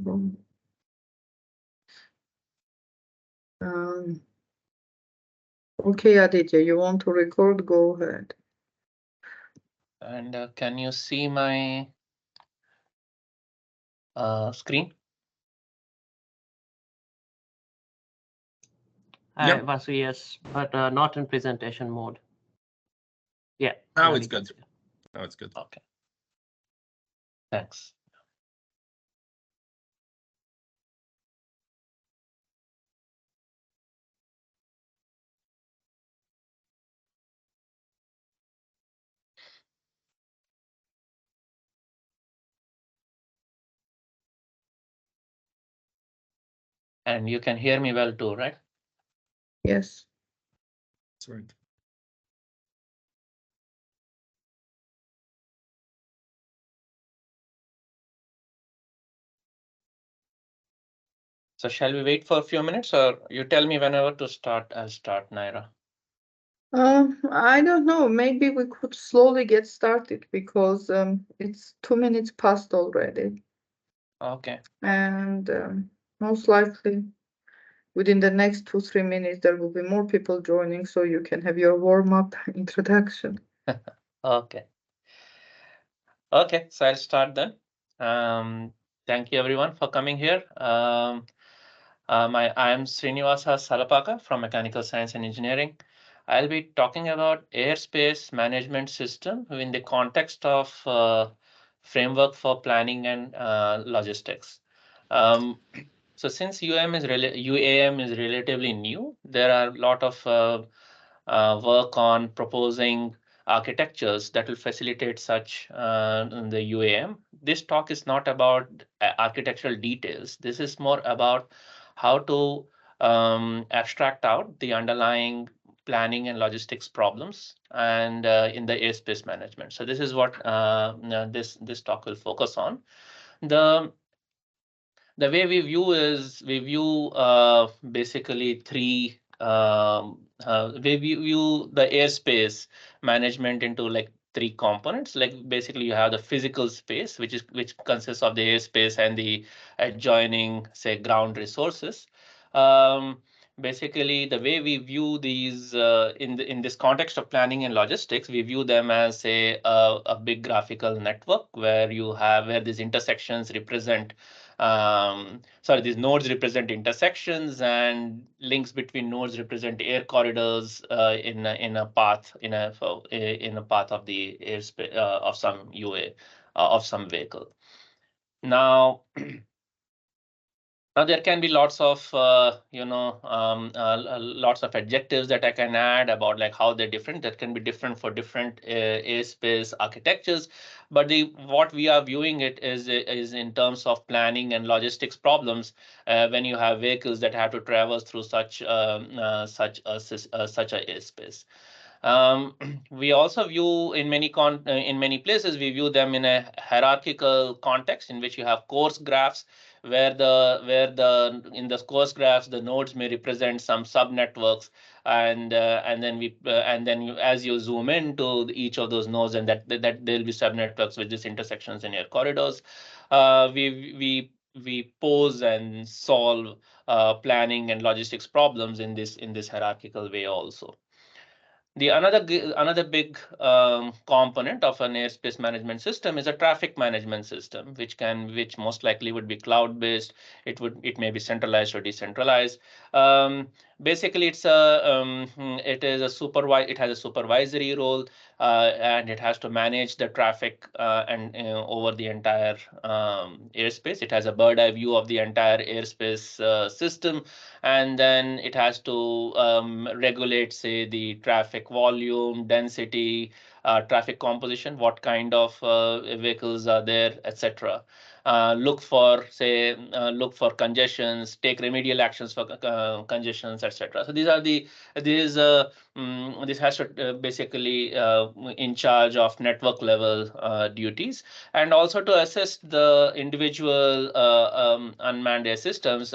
problem. Okay, Aditya, you want to record? Go ahead. And can you see my screen? Yep. Vasu, yes, but not in presentation mode. Yeah. Now it's good. Now it's good. Okay. Thanks. And you can hear me well too, right? Yes. That's right. So shall we wait for a few minutes, or you tell me whenever to start? I'll start, Naira. I don't know. Maybe we could slowly get started because it's 2 minutes past already. Okay. And most likely within the next 2-3 minutes, there will be more people joining, so you can have your warm-up introduction. Okay. Okay, so I'll start then. Thank you everyone for coming here. I am Srinivasa Salapaka from Mechanical Science and Engineering. I'll be talking about airspace management system in the context of framework for planning and logistics. So since UAM is relatively new, there are a lot of work on proposing architectures that will facilitate such in the UAM. This talk is not about architectural details. This is more about how to abstract out the underlying planning and logistics problems and in the airspace management. So this is what this talk will focus on. The way we view basically three we view the airspace management into like three components. Like basically you have the physical space, which consists of the airspace and the adjoining, say, ground resources. Basically, the way we view these in this context of planning and logistics, we view them as a big graphical network where these intersections represent these nodes represent intersections, and links between nodes represent air corridors in a path of the airspace of some UA of some vehicle. Now there can be lots of lots of adjectives that I can add about like how they're different. That can be different for different airspace architectures. But what we are viewing it is in terms of planning and logistics problems when you have vehicles that have to traverse through such a airspace. We also view in many places we view them in a hierarchical context in which you have coarse graphs where in the coarse graphs the nodes may represent some subnetworks, and then as you zoom into each of those nodes, and that there'll be subnetworks with these intersections in your corridors. We pose and solve planning and logistics problems in this hierarchical way also. The another big component of an airspace management system is a traffic management system, which most likely would be cloud-based. It may be centralized or decentralized. Basically, it has a supervisory role, and it has to manage the traffic and over the entire airspace. It has a bird eye view of the entire airspace system, and then it has to regulate, say, the traffic volume, density, traffic composition, what kind of vehicles are there, etc. Look for congestions, take remedial actions for congestions, etc. So this has to basically in charge of network level duties, and also to assess the individual unmanned air systems,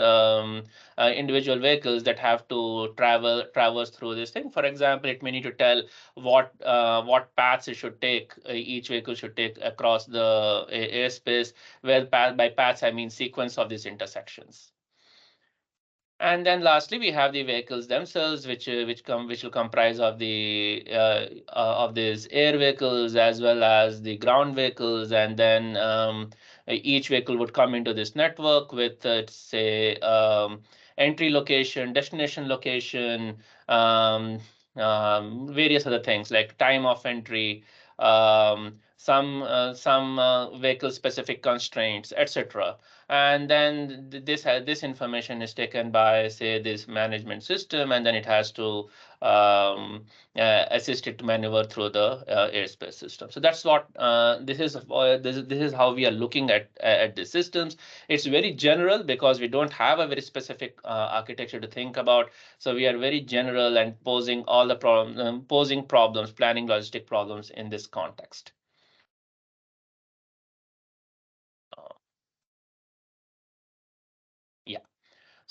individual vehicles that have to traverse through this thing. For example, it may need to tell what paths it should take, each vehicle should take across the airspace, where by paths I mean sequence of these intersections. And then lastly, we have the vehicles themselves, which will comprise of the of these air vehicles as well as the ground vehicles, and then each vehicle would come into this network with say entry location, destination location, various other things like time of entry, some vehicle specific constraints, etc. And then this information is taken by, say, this management system, and then it has to assist it to maneuver through the airspace system. So that's what this is how we are looking at the systems. It's very general because we don't have a very specific architecture to think about. So we are very general and posing all the posing problems, planning logistic problems in this context.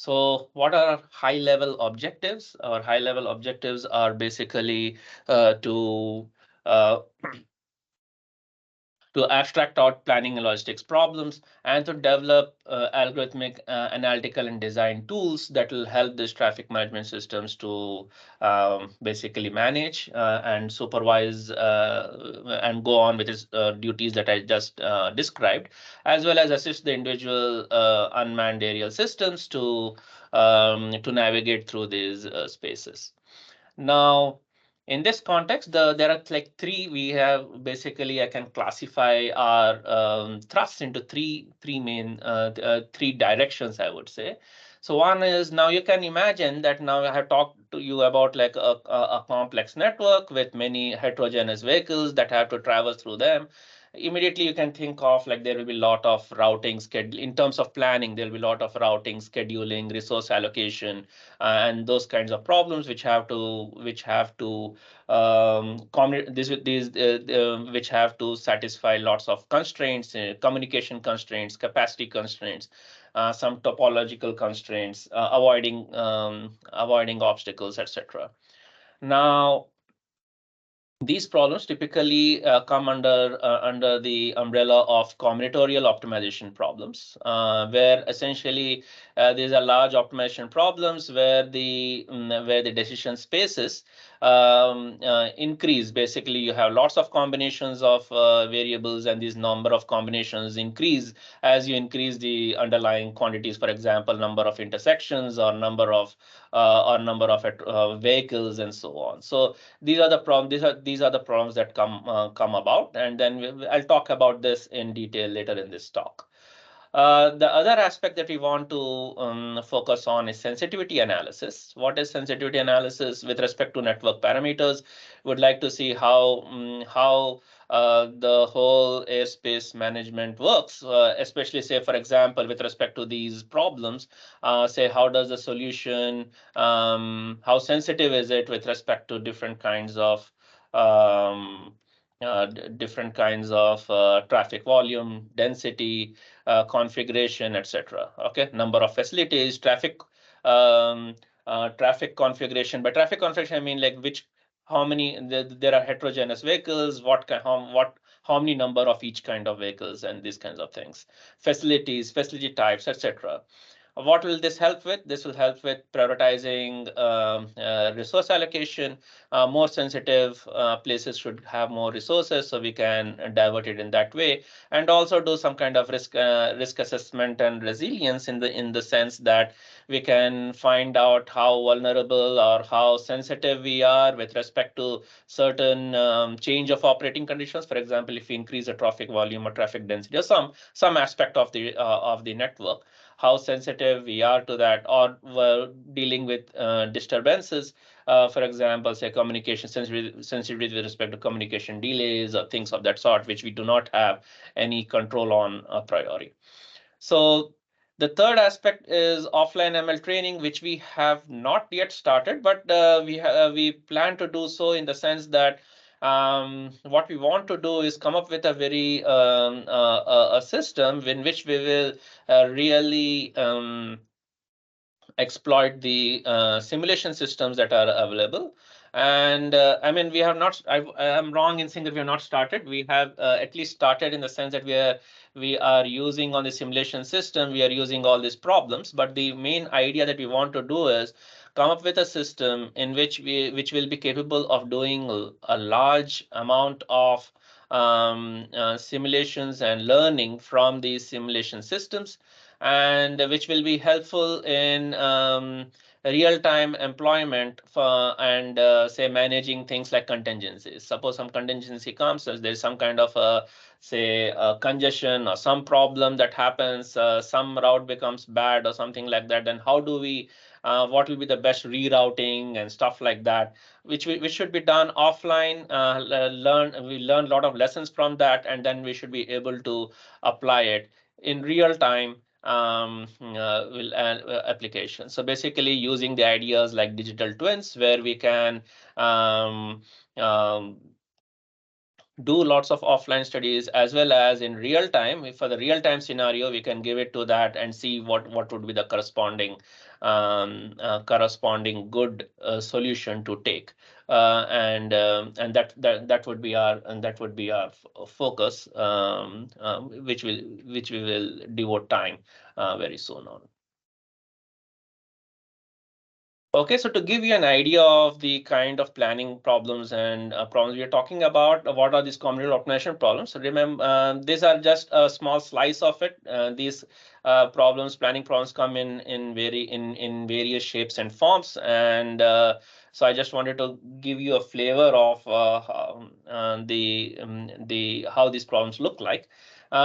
So what are high-level objectives? Our high-level objectives are basically to abstract out planning and logistics problems, and to develop algorithmic, analytical, and design tools that will help these traffic management systems to basically manage and supervise and go on with its duties that I just described, as well as assist the individual unmanned aerial systems to navigate through these spaces. Now, in this context, there are like three. We have basically I can classify our thrusts into three main three directions, I would say. So one is, now you can imagine that now I have talked to you about like a complex network with many heterogeneous vehicles that have to travel through them. Immediately you can think of like there will be a lot of routing schedule in terms of planning. There will be a lot of routing, scheduling, resource allocation, and those kinds of problems which have to which have to satisfy lots of constraints, communication constraints, capacity constraints, some topological constraints, avoiding obstacles, etc. Now, these problems typically come under the umbrella of combinatorial optimization problems, where essentially these are large optimization problems where the decision spaces increase. Basically, you have lots of combinations of variables, and these number of combinations increase as you increase the underlying quantities. For example, number of intersections or number of vehicles and so on. So these are the problems. These are the problems that come about, and then I'll talk about this in detail later in this talk. The other aspect that we want to focus on is sensitivity analysis. What is sensitivity analysis with respect to network parameters? Would like to see how the whole airspace management works, especially say, for example, with respect to these problems, say how does the solution, how sensitive is it with respect to different kinds of traffic volume, density, configuration, etc. Okay, number of facilities, traffic configuration. By traffic configuration, I mean like how many there are heterogeneous vehicles, how many number of each kind of vehicles, and these kinds of things. Facilities, facility types, etc. What will this help with? This will help with prioritizing resource allocation. More sensitive places should have more resources, so we can divert it in that way, and also do some kind of risk assessment and resilience in the sense that we can find out how vulnerable or how sensitive we are with respect to certain change of operating conditions. For example, if we increase the traffic volume or traffic density or some aspect of the network, how sensitive we are to that, or dealing with disturbances. For example, say communication sensitivity with respect to communication delays or things of that sort, which we do not have any control on a priori. So the third aspect is offline ML training, which we have not yet started, but we plan to do so in the sense that what we want to do is come up with a very a system in which we will really exploit the simulation systems that are available, And I mean, we have not, I'm wrong in saying that we have not started. We have at least started in the sense that we are using on the simulation system, we are using all these problems. But the main idea that we want to do is come up with a system in which will be capable of doing a large amount of simulations and learning from these simulation systems, and which will be helpful in real-time employment for and say managing things like contingencies. Suppose some contingency comes, so there's some kind of say congestion or some problem that happens, some route becomes bad or something like that. Then how do we what will be the best rerouting and stuff like that, which should be done offline. We learn a lot of lessons from that, and then we should be able to apply it in real time application. So basically using the ideas like digital twins, where we can do lots of offline studies as well as in real time. If for the real time scenario, we can give it to that and see what would be the corresponding good solution to take, and that would be our focus, which we will devote time very soon on. Okay, so to give you an idea of the kind of planning problems and problems we are talking about, what are these combinatorial optimization problems? So remember, these are just a small slice of it. These planning problems come in various shapes and forms, and so I just wanted to give you a flavor of how these problems look like.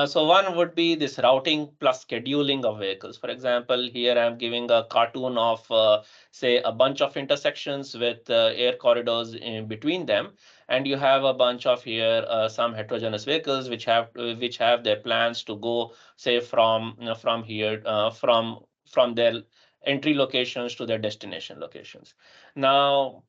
So one would be this routing plus scheduling of vehicles. For example, here I'm giving a cartoon of say a bunch of intersections with air corridors in between them, and you have a bunch of here some heterogeneous vehicles which have their plans to go say from here from their entry locations to their destination locations. Now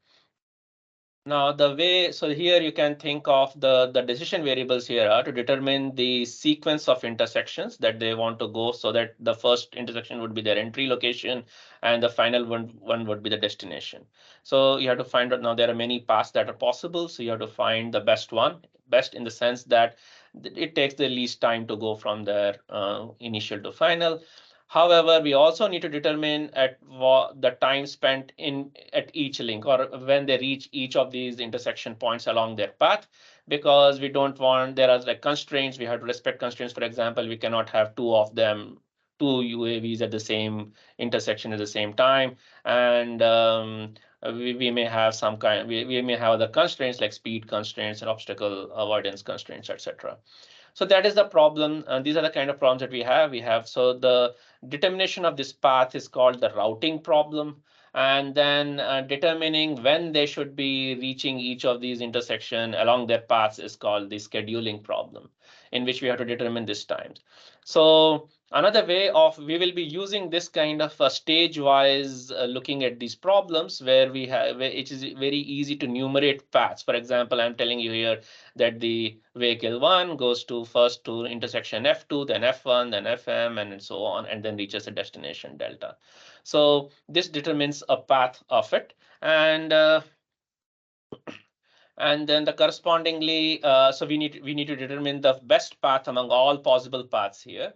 the way, so here you can think of the decision variables here are to determine the sequence of intersections that they want to go, so that the first intersection would be their entry location and the final one would be the destination. So you have to find out, now there are many paths that are possible, so you have to find the best one, best in the sense that it takes the least time to go from their initial to final. However, we also need to determine at what the time spent at each link, or when they reach each of these intersection points along their path, because we don't want, there are like constraints, we have to respect constraints. For example, we cannot have two UAVs at the same intersection at the same time, and we may have some kind, we may have other constraints like speed constraints and obstacle avoidance constraints, etc. So that is the problem. These are the kind of problems that we have. So the determination of this path is called the routing problem. And then determining when they should be reaching each of these intersection along their paths is called the scheduling problem, in which we have to determine this times. So another way of, we will be using this kind of stage-wise looking at these problems, where it is very easy to numerate paths. For example, I'm telling you here that the vehicle 1 goes first to intersection F2, then F1, then FM, and so on, and then reaches a destination delta. So this determines a path of it, and then the correspondingly, so we need to determine the best path among all possible paths here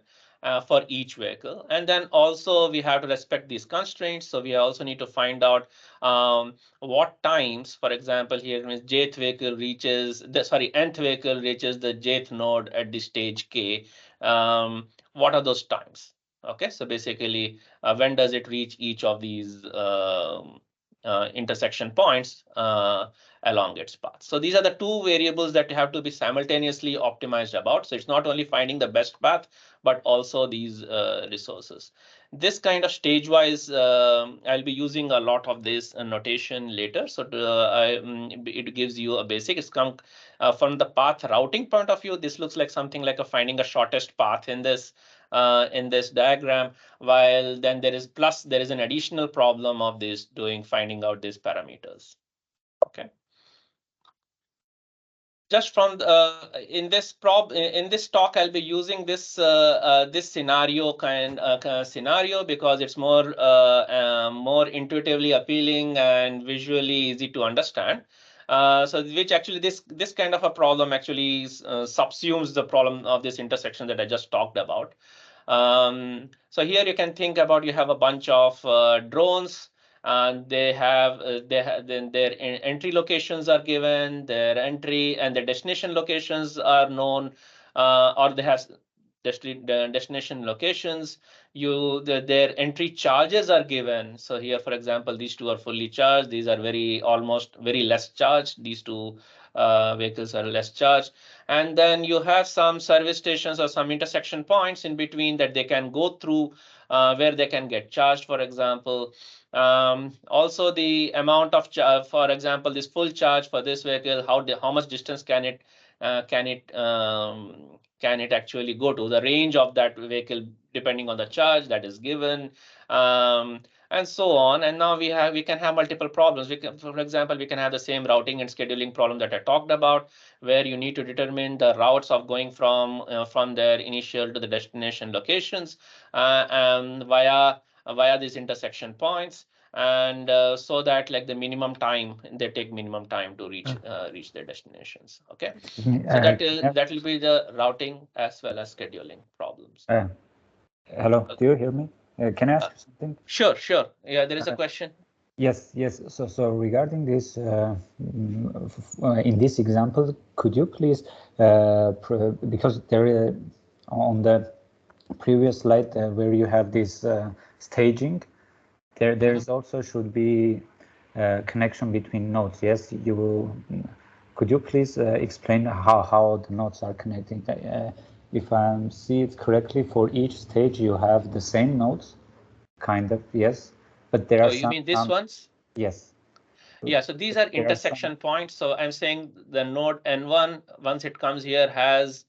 for each vehicle. And then also we have to respect these constraints. So we also need to find out what times, for example, here means nth vehicle reaches the jth node at the stage K. What are those times? Okay, so basically, when does it reach each of these intersection points along its path? So these are the two variables that have to be simultaneously optimized about. So it's not only finding the best path, but also these resources. This kind of stage-wise, I'll be using a lot of this notation later. So it gives you a basic. It's come from the path routing point of view. This looks like something like finding a shortest path in this diagram, while then there is an additional problem of finding out these parameters. Okay. just from in this talk, I'll be using this this scenario scenario because it's more more intuitively appealing and visually easy to understand. So which actually this kind of a problem actually subsumes the problem of this intersection that I just talked about. So here you can think about, you have a bunch of drones. And then their entry locations are given, their entry and their destination locations are known, or they have destination locations. Their entry charges are given. So here, for example, these two are fully charged. These are almost very less charged. These two vehicles are less charged. And then you have some service stations or some intersection points in between that they can go through, where they can get charged, for example. Also the amount of for example, this full charge for this vehicle, how much distance can it actually go to, the range of that vehicle depending on the charge that is given, and so on. And now we can have multiple problems. For example, we can have the same routing and scheduling problem that I talked about, where you need to determine the routes of going from their initial to the destination locations, and via these intersection points, and so that like the minimum time they take minimum time to reach their destinations. Okay, so that will be the routing as well as scheduling problems. Hello, do you hear me? Can I ask something? Sure. Yeah, there is a question. Yes. So regarding this, in this example, could you please, because there on the previous slide where you have this staging, there is also should be connection between nodes. Yes, you will. Could you please explain how the nodes are connecting? If I see it correctly, for each stage you have the same nodes, kind of, yes. But there are you mean these ones? Yes. Yeah, so these are intersection points. So I'm saying the node N1, once it comes here, has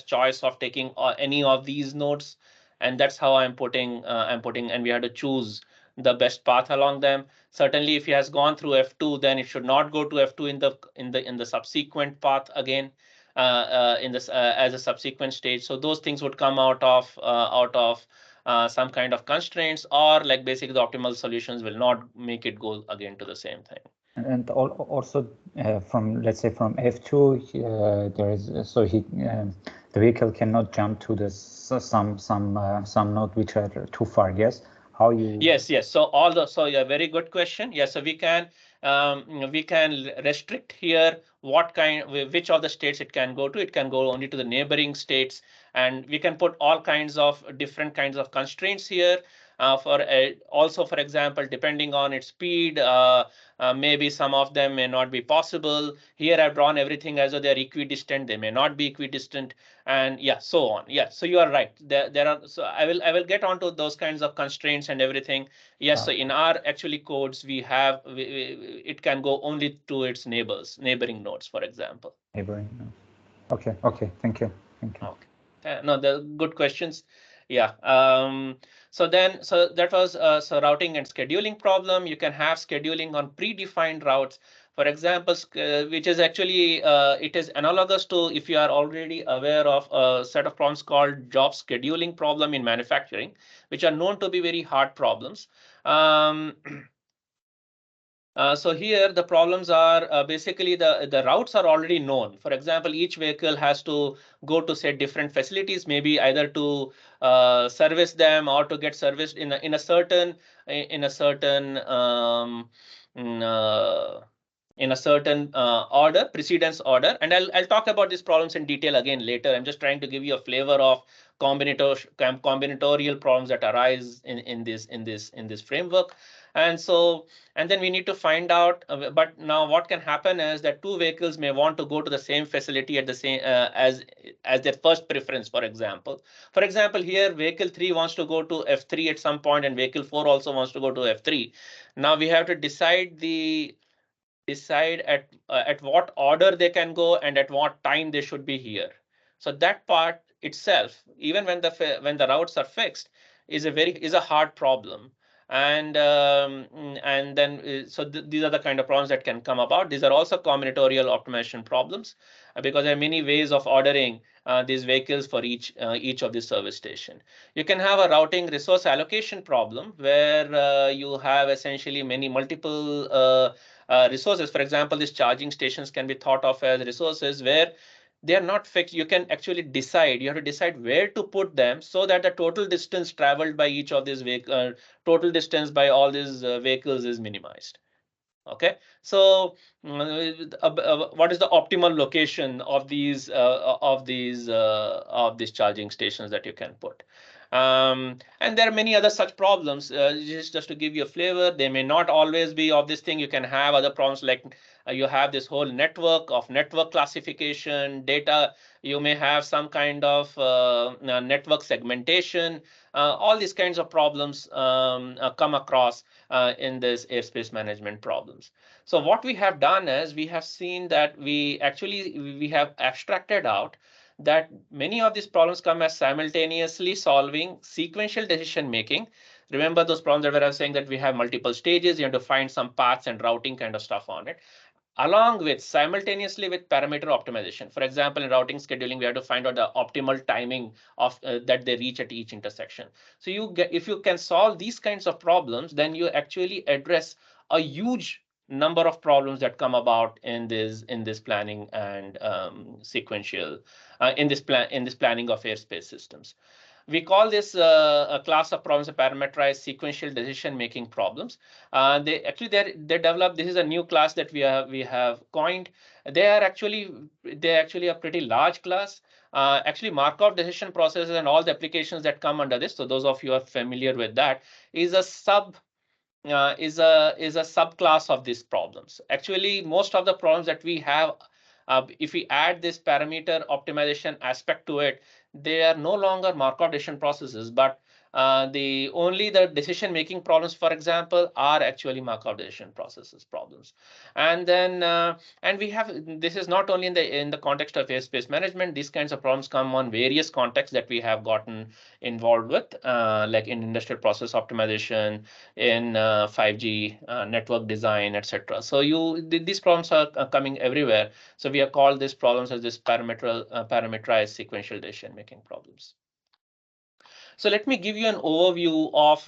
choice of taking any of these nodes, and that's how I'm putting, and we had to choose the best path along them. Certainly, if he has gone through F2, then it should not go to F2 in the subsequent path again, as a subsequent stage. So those things would come out of some kind of constraints, or like basically the optimal solutions will not make it go again to the same thing. And also from, let's say, from F2, there is the vehicle cannot jump to the some node which are too far. Yes, how you? Yes. So yeah, very good question. Yes, so we can restrict here which of the states it can go to. It can go only to the neighboring states, and we can put all kinds of different kinds of constraints here. Also, for example, depending on its speed, maybe some of them may not be possible. Here I've drawn everything as though they're equidistant. They may not be equidistant, and yeah, so on. Yeah, so you are right. There are. So I will get onto those kinds of constraints and everything. Yes. So in our actually codes, we have it can go only to its neighboring nodes, for example. Neighboring nodes. Okay. Thank you. Okay. No, the good questions. Yeah. So that was so routing and scheduling problem. You can have scheduling on predefined routes, for example, which is actually it is analogous to, if you are already aware of a set of problems called job scheduling problem in manufacturing, which are known to be very hard problems. So here the problems are basically the routes are already known. For example, each vehicle has to go to, say, different facilities, maybe either to service them or to get serviced in a certain order, precedence order. And I'll talk about these problems in detail again later. I'm just trying to give you a flavor of combinatorial problems that arise in this framework. And then we need to find out, but now what can happen is that two vehicles may want to go to the same facility at the same as their first preference. For example, here vehicle 3 wants to go to F3 at some point, and vehicle 4 also wants to go to F3. Now we have to decide at what order they can go and at what time they should be here. So that part itself, even when the routes are fixed, is a hard problem. And then so these are the kind of problems that can come about. These are also combinatorial optimization problems because there are many ways of ordering these vehicles for each of the service station. You can have a routing resource allocation problem where you have essentially multiple resources. For example, these charging stations can be thought of as resources where they are not fixed. You can actually decide, you have to decide where to put them so that the total distance traveled by each of these vehicles, total distance by all these vehicles is minimized. Okay, so what is the optimal location of these charging stations that you can put? And there are many other such problems. Just to give you a flavor, they may not always be of this thing. You can have other problems like you have this whole network classification data. You may have some kind of network segmentation. All these kinds of problems come across in this airspace management problems. So what we have done is we have seen that we have abstracted out that many of these problems come as simultaneously solving sequential decision making. Remember those problems that I was saying that we have multiple stages, you have to find some paths and routing kind of stuff on it, along with simultaneously with parameter optimization. For example, in routing scheduling, we have to find out the optimal timing of that they reach at each intersection. So if you can solve these kinds of problems, then you actually address a huge number of problems that come about in this planning and sequential in this planning of airspace systems. We call this a class of problems, parameterized sequential decision-making problems. They developed. This is a new class that we have coined. They actually a pretty large class. Actually, Markov decision processes and all the applications that come under this. So those of you who are familiar with that is a subclass of these problems. Actually, most of the problems that we have, if we add this parameter optimization aspect to it, they are no longer Markov decision processes, but the decision-making problems, for example, are actually Markov decision processes problems. And then and we have, this is not only in the context of airspace management. These kinds of problems come on various contexts that we have gotten involved with, like in industrial process optimization, in 5G network design, etc. So these problems are coming everywhere. So we have called these problems as this parameterized sequential decision-making problems. So let me give you an overview of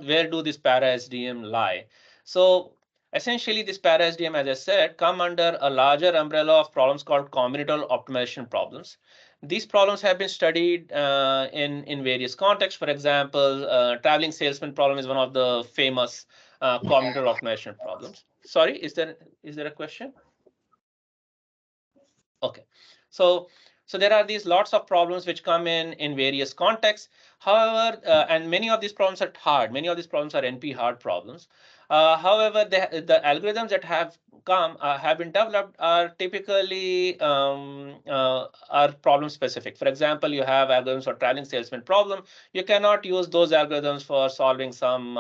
where do these para-SDM lie. So essentially, this para-SDM, as I said, come under a larger umbrella of problems called combinatorial optimization problems. These problems have been studied in various contexts. For example, traveling salesman problem is one of the famous combinatorial optimization problems. Sorry, is there a question? Okay, so there are these lots of problems which come in various contexts. However, and many of these problems are hard. Many of these problems are NP hard problems. However, the algorithms that have been developed are typically are problem specific. For example, you have algorithms for traveling salesman problem. You cannot use those algorithms for solving some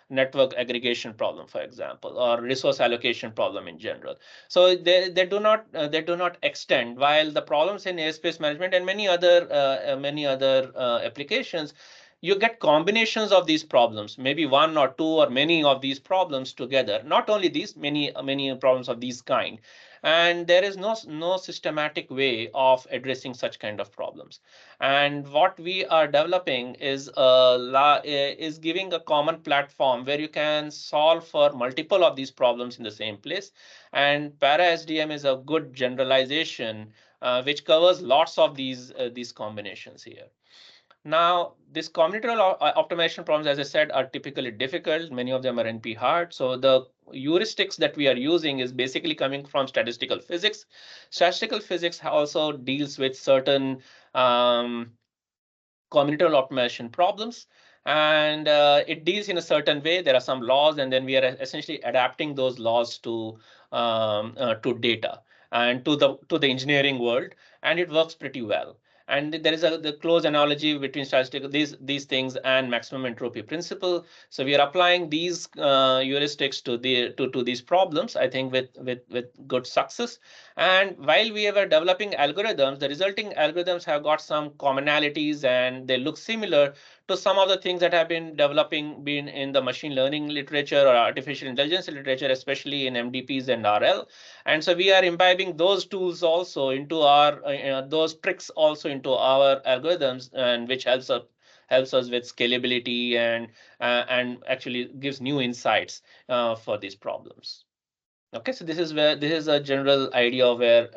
network aggregation problem, for example, or resource allocation problem in general. So they do not extend. While the problems in airspace management and many other applications, you get combinations of these problems, maybe one or two or many of these problems together. Not only these, many problems of these kind. And there is no systematic way of addressing such kind of problems. And what we are developing is giving a common platform where you can solve for multiple of these problems in the same place. And para-SDM is a good generalization which covers lots of these combinations here. Now, this combinatorial optimization problems, as I said, are typically difficult. Many of them are NP hard. So the heuristics that we are using is basically coming from statistical physics. Statistical physics also deals with certain combinatorial optimization problems, and it deals in a certain way. There are some laws, and then we are essentially adapting those laws to data and to the engineering world, and it works pretty well. And there is the close analogy between statistical these things and maximum entropy principle. So we are applying these heuristics to these problems, I think, with good success. And while we were developing algorithms, the resulting algorithms have got some commonalities and they look similar to some of the things that have been been in the machine learning literature or artificial intelligence literature, especially in MDPs and RL. And so we are imbibing those tools also into our those tricks also into our algorithms, and which helps us with scalability and actually gives new insights for these problems. Okay, so this is a general idea of where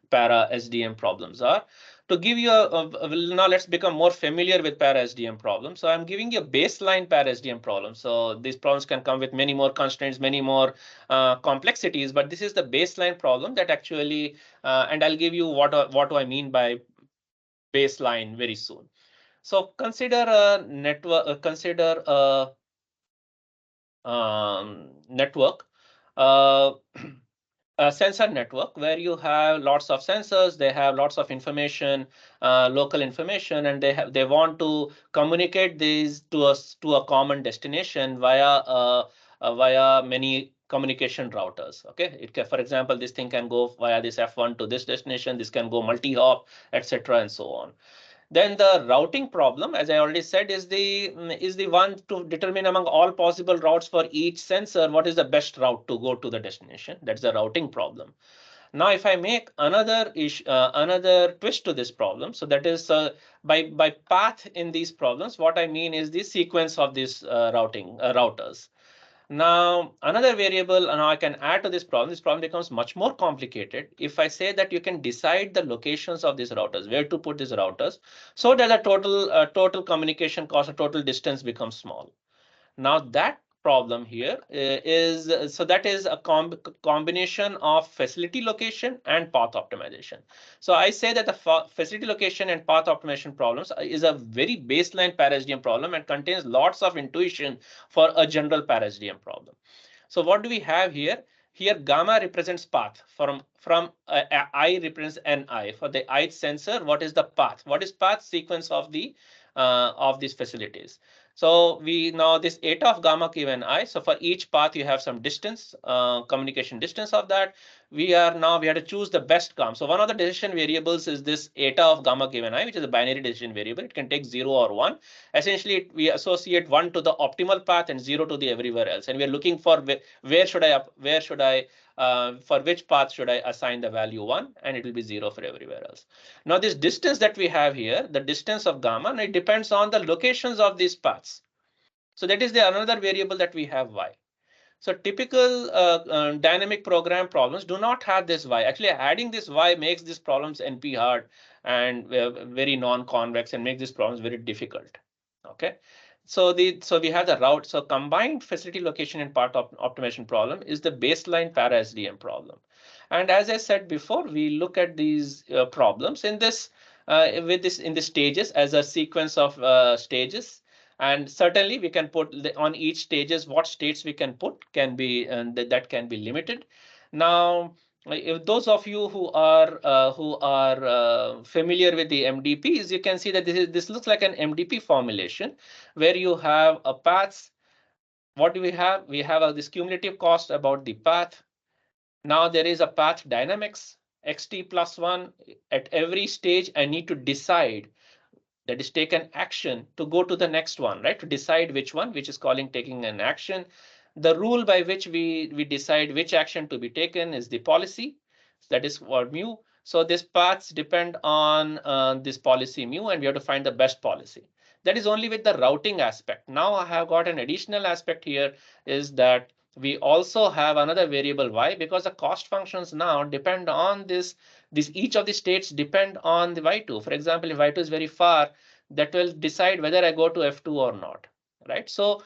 para SDM problems are. To give you now let's become more familiar with para SDM problems. So I'm giving you a baseline para SDM problem. So these problems can come with many more constraints, many more complexities, but this is the baseline problem that actually, and I'll give you what do I mean by baseline very soon. So consider a network, network, a sensor network where you have lots of sensors, they have lots of information, local information, and they want to communicate these to a common destination via many communication routers. Okay, it can, for example, this thing can go via this F1 to this destination, this can go multi-hop, etc., and so on. Then the routing problem, as I already said, is the one to determine among all possible routes for each sensor what is the best route to go to the destination. That's the routing problem. Now, if I make another twist to this problem, so that is by path in these problems, what I mean is the sequence of these routers. Now, another variable, now I can add to this problem. This problem becomes much more complicated if I say that you can decide the locations of these routers, where to put these routers, so that the total communication cost or total distance becomes small. Now that problem here is so that is a combination of facility location and path optimization. So I say that the facility location and path optimization problems is a very baseline para-SDM problem and contains lots of intuition for a general para-SDM problem. So what do we have here? Here gamma represents path. From I represents Ni. For the ith sensor, what is the path? What is path? Sequence of these facilities. So we now this eta of gamma given I. So for each path you have some distance, communication distance of that. We have to choose the best gamma. So one of the decision variables is this eta of gamma given I, which is a binary decision variable. It can take 0 or 1. Essentially, we associate 1 to the optimal path and 0 to the everywhere else. And we are looking for for which path should I assign the value 1, and it will be 0 for everywhere else. Now this distance that we have here, the distance of gamma, and it depends on the locations of these paths. So that is another variable that we have y. So typical dynamic program problems do not have this y. Actually, adding this y makes these problems NP hard and very non-convex and makes these problems very difficult. Okay. So we have the route. So combined facility location and path optimization problem is the baseline para SDM problem. And as I said before, we look at these problems in this in the stages as a sequence of stages. And certainly we can put on each stages what states we can put can be, and that can be limited. Now, if those of you who are familiar with the MDPs, you can see that this looks like an MDP formulation where you have a paths. What do we have? We have this cumulative cost about the path. Now there is a path dynamics xt plus 1. At every stage, I need to decide, that is take an action to go to the next one, right? To decide which one, which is calling taking an action. The rule by which we decide which action to be taken is the policy, that is for mu. So these paths depend on this policy mu, and we have to find the best policy. That is only with the routing aspect. Now I have got an additional aspect here, is that we also have another variable y, because the cost functions now depend on each of the states depend on the y2. For example, if y2 is very far, that will decide whether I go to F2 or not, right? So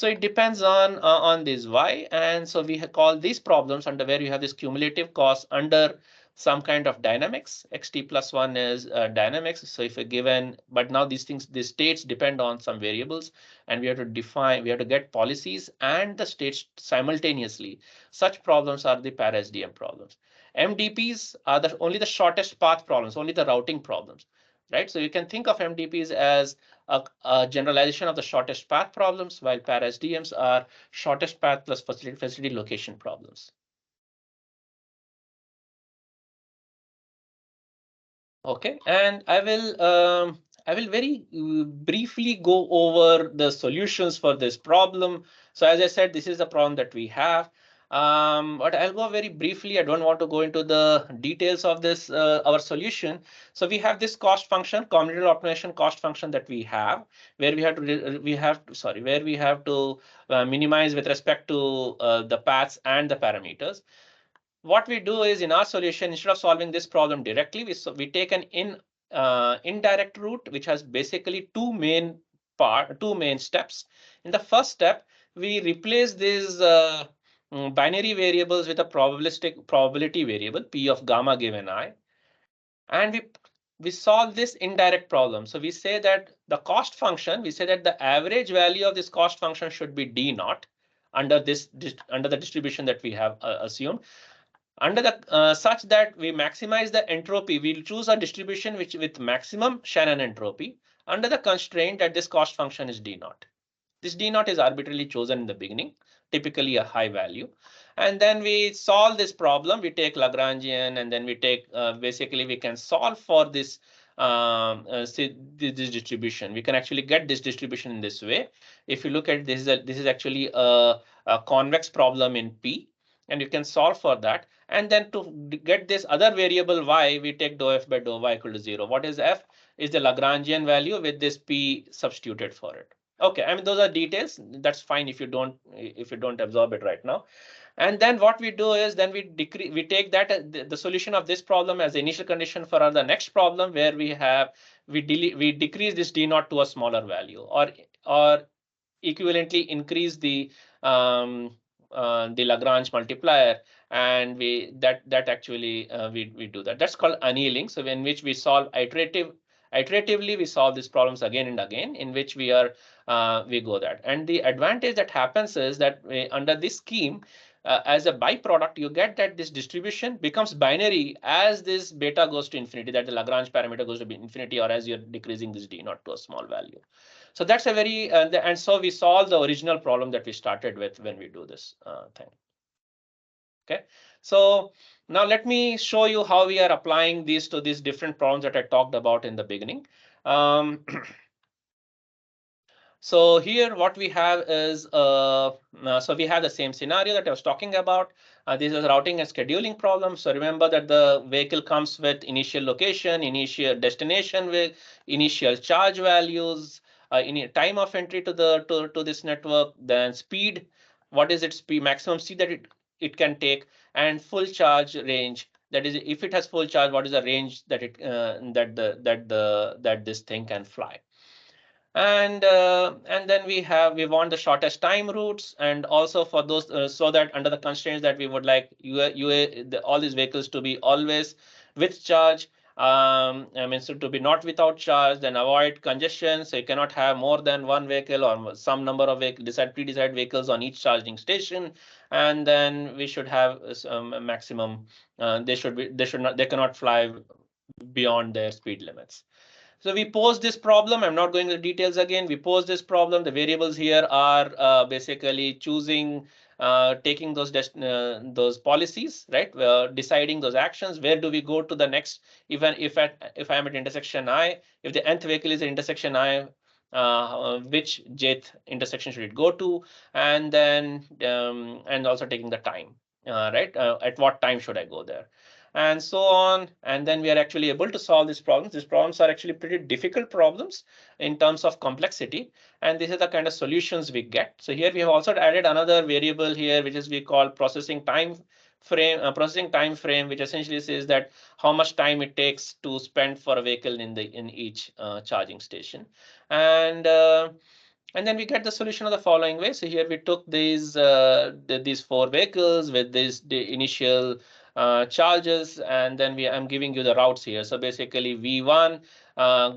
it depends on this y, and so we call these problems under where you have this cumulative cost under some kind of dynamics. Xt plus 1 is dynamics. So if a given, but now these states depend on some variables, and we have to get policies and the states simultaneously. Such problems are the para SDM problems. MDPs are only the shortest path problems, only the routing problems, right? So you can think of MDPs as a generalization of the shortest path problems, while para SDMs are shortest path plus facility location problems. Okay, and I will I will very briefly go over the solutions for this problem. So as I said, this is the problem that we have. But I'll go very briefly. I don't want to go into the details of this, our solution. So we have this cost function, combinatorial optimization cost function that we have, where we have to minimize with respect to the paths and the parameters. What we do is in our solution, instead of solving this problem directly, we take an indirect route, which has basically two main steps. In the first step, we replace these binary variables with a probability variable, P of gamma given I, and we solve this indirect problem. So we say that the cost function, we say that the average value of this cost function should be D naught under the distribution that we have assumed. Under the such that we maximize the entropy, we'll choose a distribution with maximum Shannon entropy under the constraint that this cost function is D naught. This D naught is arbitrarily chosen in the beginning, typically a high value. And then we solve this problem. We take Lagrangian, and then we take basically we can solve for this this distribution. We can actually get this distribution in this way. If you look at this, this is actually a convex problem in P, and you can solve for that. And then to get this other variable y, we take dou f by dou y equal to 0. What is f? Is the Lagrangian value with this P substituted for it. Okay, I mean, those are details. That's fine if you don't absorb it right now. And then what we do is then we take that the solution of this problem as the initial condition for the next problem, where we decrease this D naught to a smaller value, or equivalently increase the Lagrange multiplier, and we do that. That's called annealing. So in which we solve iteratively, we solve these problems again and again, in which we go that. And the advantage that happens is that under this scheme, as a byproduct, you get that this distribution becomes binary as this beta goes to infinity, that the Lagrange parameter goes to infinity, or as you're decreasing this D naught to a small value. So that's a very, and so we solve the original problem that we started with when we do this thing. Okay, so now let me show you how we are applying these to these different problems that I talked about in the beginning. So here what we have is, so we have the same scenario that I was talking about. This is routing and scheduling problem. So remember that the vehicle comes with initial location, initial destination, with initial charge values, time of entry to this network, then speed, what is its speed, maximum speed that it can take, and full charge range. That is, if it has full charge, what is the range that that this thing can fly. And then we want the shortest time routes, and also for those so that under the constraints that we would like all these vehicles to be always with charge. I mean, so to be not without charge, then avoid congestion. So you cannot have more than one vehicle or some number of predecided vehicles on each charging station. And then we should have a maximum. They cannot fly beyond their speed limits. So we pose this problem. I'm not going into details again. We pose this problem. The variables here are basically choosing, taking those policies, right? Deciding those actions. Where do we go to the next? If I'm at intersection I, if the nth vehicle is at intersection I, which jth intersection should it go to? And then and also taking the time, right? At what time should I go there? And so on. And then we are actually able to solve these problems. These problems are actually pretty difficult problems in terms of complexity. And this is the kind of solutions we get. So here we have also added another variable here, which is we call processing time frame, which essentially says that how much time it takes to spend for a vehicle in each charging station. And then we get the solution of the following way. So here we took these four vehicles with the initial charges, and then I'm giving you the routes here. So basically V1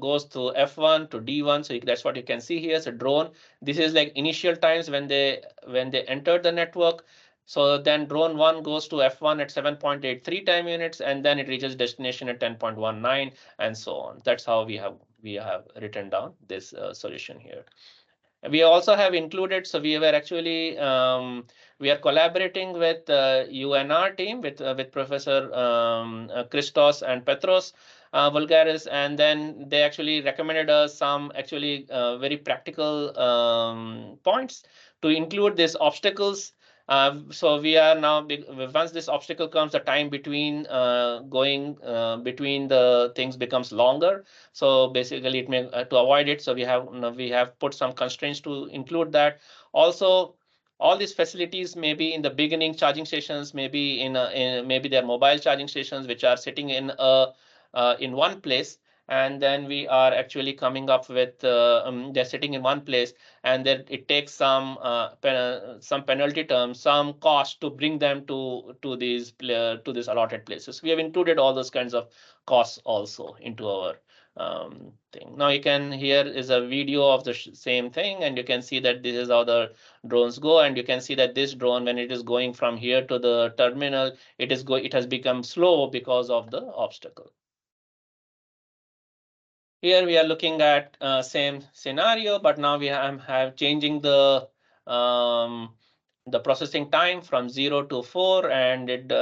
goes to F1 to D1. So that's what you can see here. So drone, this is like initial times when they entered the network. So then drone 1 goes to F1 at 7.83 time units, and then it reaches destination at 10.19, and so on. That's how we have written down this solution here. We also have included, so we were actually we are collaborating with UNR team with Professor Christos and Petros vulgaris, and then they actually recommended us some actually very practical points to include these obstacles. So we are now, once this obstacle comes, the time between going between the things becomes longer. So basically, it may to avoid it. So we have put some constraints to include that. Also, all these facilities may be in the beginning charging stations, maybe maybe they're mobile charging stations which are sitting in one place, and then we are actually coming up with they're sitting in one place, and then it takes some penalty terms, some cost to bring them to these allotted places. We have included all those kinds of costs also into our thing. Now here is a video of the same thing, and you can see that this is how the drones go, and you can see that this drone, when it is going from here to the terminal, it has become slow because of the obstacle. Here we are looking at same scenario, but now we have changing the processing time from 0 to 4, and it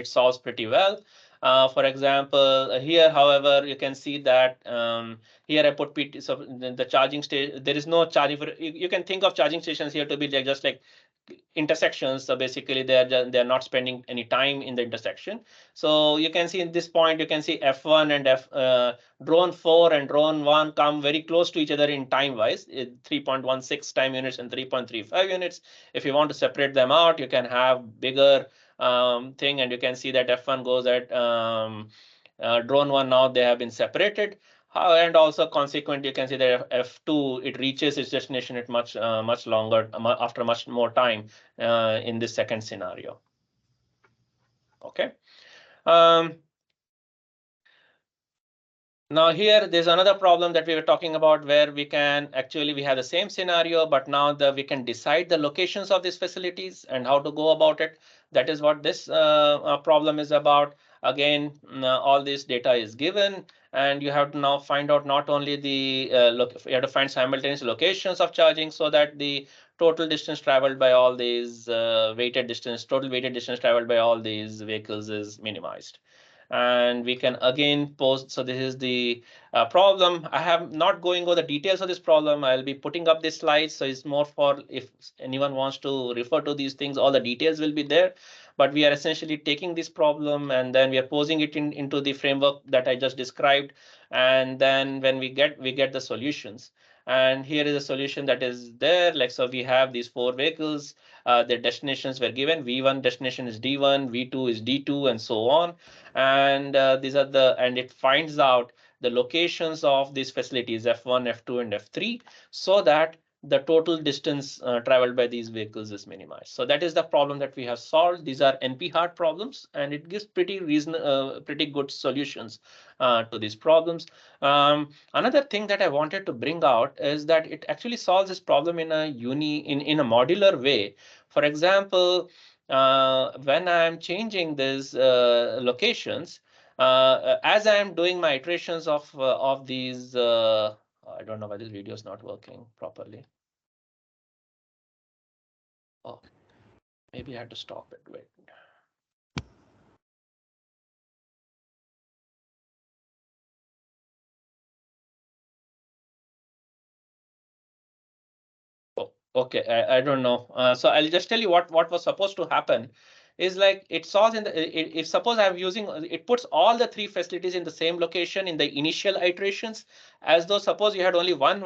solves pretty well. For example, here, however, you can see that here I put PT. So the charging station, there is no charging for. You can think of charging stations here to be just like intersections. So basically, they're not spending any time in the intersection. So you can see in this point, you can see F1 and drone 4 and drone 1 come very close to each other in time wise, 3.16 time units and 3.35 units. If you want to separate them out, you can have bigger thing, and you can see that F1 goes at drone 1. Now they have been separated. And also consequently, you can see that F2, it reaches its destination at much longer, after much more time in this second scenario. Okay. Now here, there's another problem that we were talking about, where we have the same scenario, but now we can decide the locations of these facilities and how to go about it. That is what this problem is about. Again, all this data is given, and you have to now find out not only the you have to find simultaneous locations of charging, so that the total distance traveled by all these total weighted distance traveled by all these vehicles is minimized. And we can again post. So this is the problem. I have not going over the details of this problem. I'll be putting up this slide, so it's more for if anyone wants to refer to these things, all the details will be there. But we are essentially taking this problem, and then we are posing it into the framework that I just described, and then when we get the solutions. And here is a solution that is there. Like, so we have these 4 vehicles. Their destinations were given. V1 destination is D1, V2 is D2, and so on. And and it finds out the locations of these facilities, F1, F2, and F3, so that the total distance traveled by these vehicles is minimized. So that is the problem that we have solved. These are NP-hard problems, and it gives pretty good solutions to these problems. Another thing that I wanted to bring out is that it actually solves this problem in a modular way. For example, when I'm changing these locations, as I'm doing my iterations of these, I don't know why this video is not working properly. Oh, maybe I had to stop it. Wait. Oh, okay, I don't know. So I'll just tell you what was supposed to happen. Is like it solves in the if suppose I'm using it puts all the 3 facilities in the same location in the initial iterations, as though suppose you had only one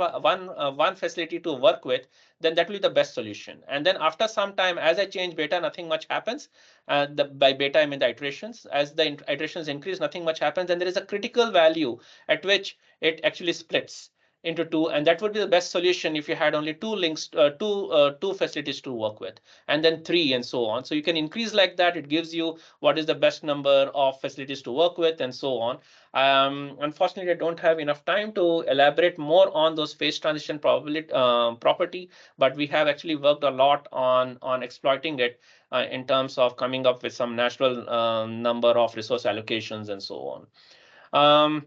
facility to work with, then that will be the best solution. And then after some time, as I change beta, nothing much happens. By beta I mean the iterations. As the iterations increase, nothing much happens, and there is a critical value at which it actually splits into 2, and that would be the best solution if you had only 2 links, two facilities to work with, and then 3, and so on. So you can increase like that. It gives you what is the best number of facilities to work with, and so on. Unfortunately, I don't have enough time to elaborate more on those phase transition property, but we have actually worked a lot on exploiting it in terms of coming up with some natural number of resource allocations and so on.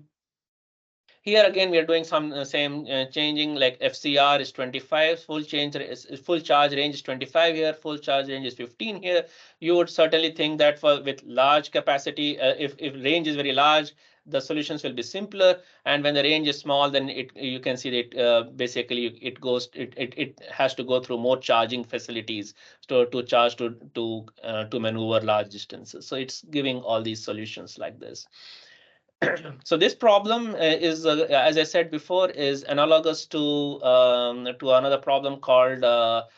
Here again, we are doing some same changing, like FCR is 25, full charge range is 25 here, full charge range is 15 here. You would certainly think that with large capacity, if range is very large, the solutions will be simpler, and when the range is small, then you can see that basically it has to go through more charging facilities to charge to maneuver large distances. So it's giving all these solutions like this. So this problem is, as I said before, is analogous to another problem called job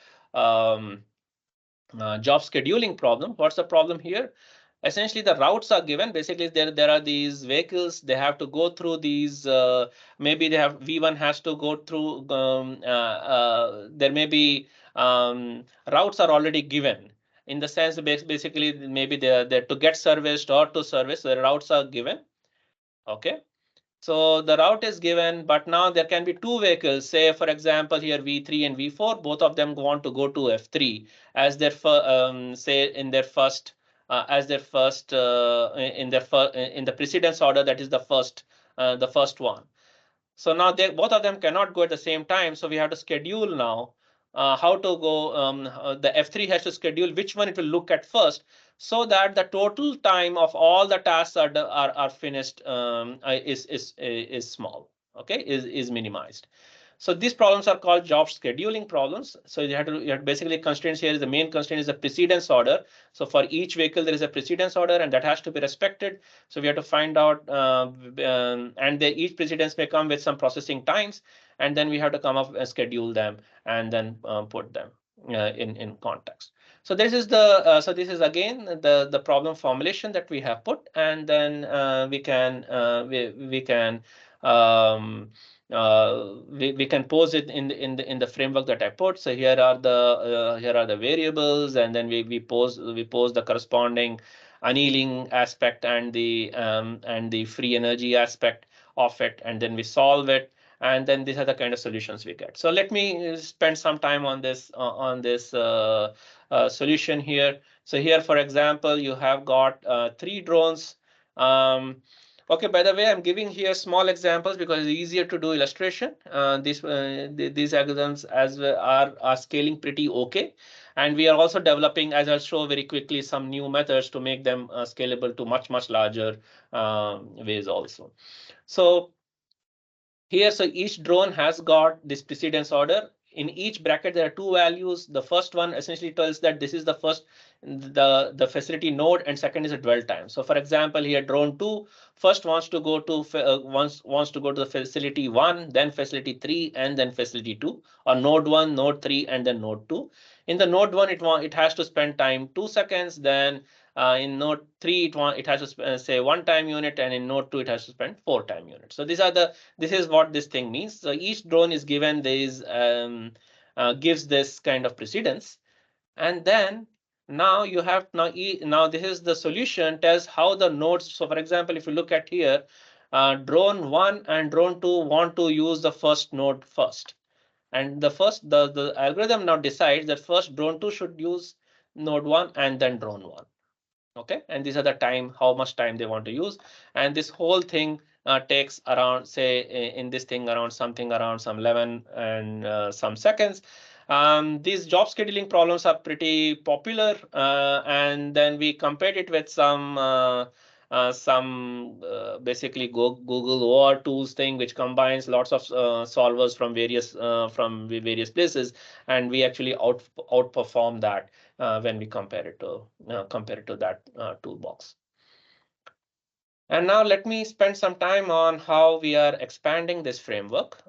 scheduling problem. What's the problem here? Essentially, the routes are given. Basically, there are these vehicles. They have to go through these. Maybe they have V1 has to go through. There may be routes are already given. In the sense, basically, maybe they're to get serviced or to service. The routes are given. Okay. So the route is given, but now there can be two vehicles. Say, for example, here V3 and V4, both of them want to go to F3 as their say in their first in the precedence order. That is the first one. So now both of them cannot go at the same time. So we have to schedule now how to go. The F3 has to schedule which one it will look at first, so that the total time of all the tasks are finished is small. Okay, is minimized. So these problems are called job scheduling problems. So you have basically constraints here. The main constraint is the precedence order. So for each vehicle, there is a precedence order, and that has to be respected. So we have to find out, and each precedence may come with some processing times, and then we have to come up and schedule them, and then put them in context. So this is this is again the problem formulation that we have put, and then we can we can pose it in the framework that I put. So here are the variables, and then we pose the corresponding annealing aspect and the free energy aspect of it, and then we solve it, and then these are the kind of solutions we get. So let me spend some time on this solution here. So here, for example, you have got 3 drones. Okay, by the way, I'm giving here small examples because it's easier to do illustration. These algorithms as well are scaling pretty okay. And we are also developing, as I'll show very quickly, some new methods to make them scalable to much larger ways also. So here, so each drone has got this precedence order. In each bracket, there are 2 values. The first one essentially tells that this is the first, the facility node, and second is a dwell time. So for example, here drone 2 first wants to go to the facility 1, then facility 3, and then facility 2, or node 1, node 3, and then node 2. In the node 1, it has to spend time 2 seconds. Then in node 3, it has to say 1 time unit, and in node 2, it has to spend 4 time units. So this is what this thing means. So each drone is given these gives this kind of precedence, and then now you have now this is the solution, tells how the nodes. So for example, if you look at here, drone 1 and drone 2 want to use the first node first, and the algorithm now decides that first drone 2 should use node 1 and then drone 1. Okay, and these are the time, how much time they want to use, and this whole thing takes around, say, in this thing around some 11 and some seconds. These job scheduling problems are pretty popular, and then we compared it with some basically Google OR tools thing, which combines lots of solvers from various places, and we actually outperform that when we compare it to that toolbox. And now let me spend some time on how we are expanding this framework.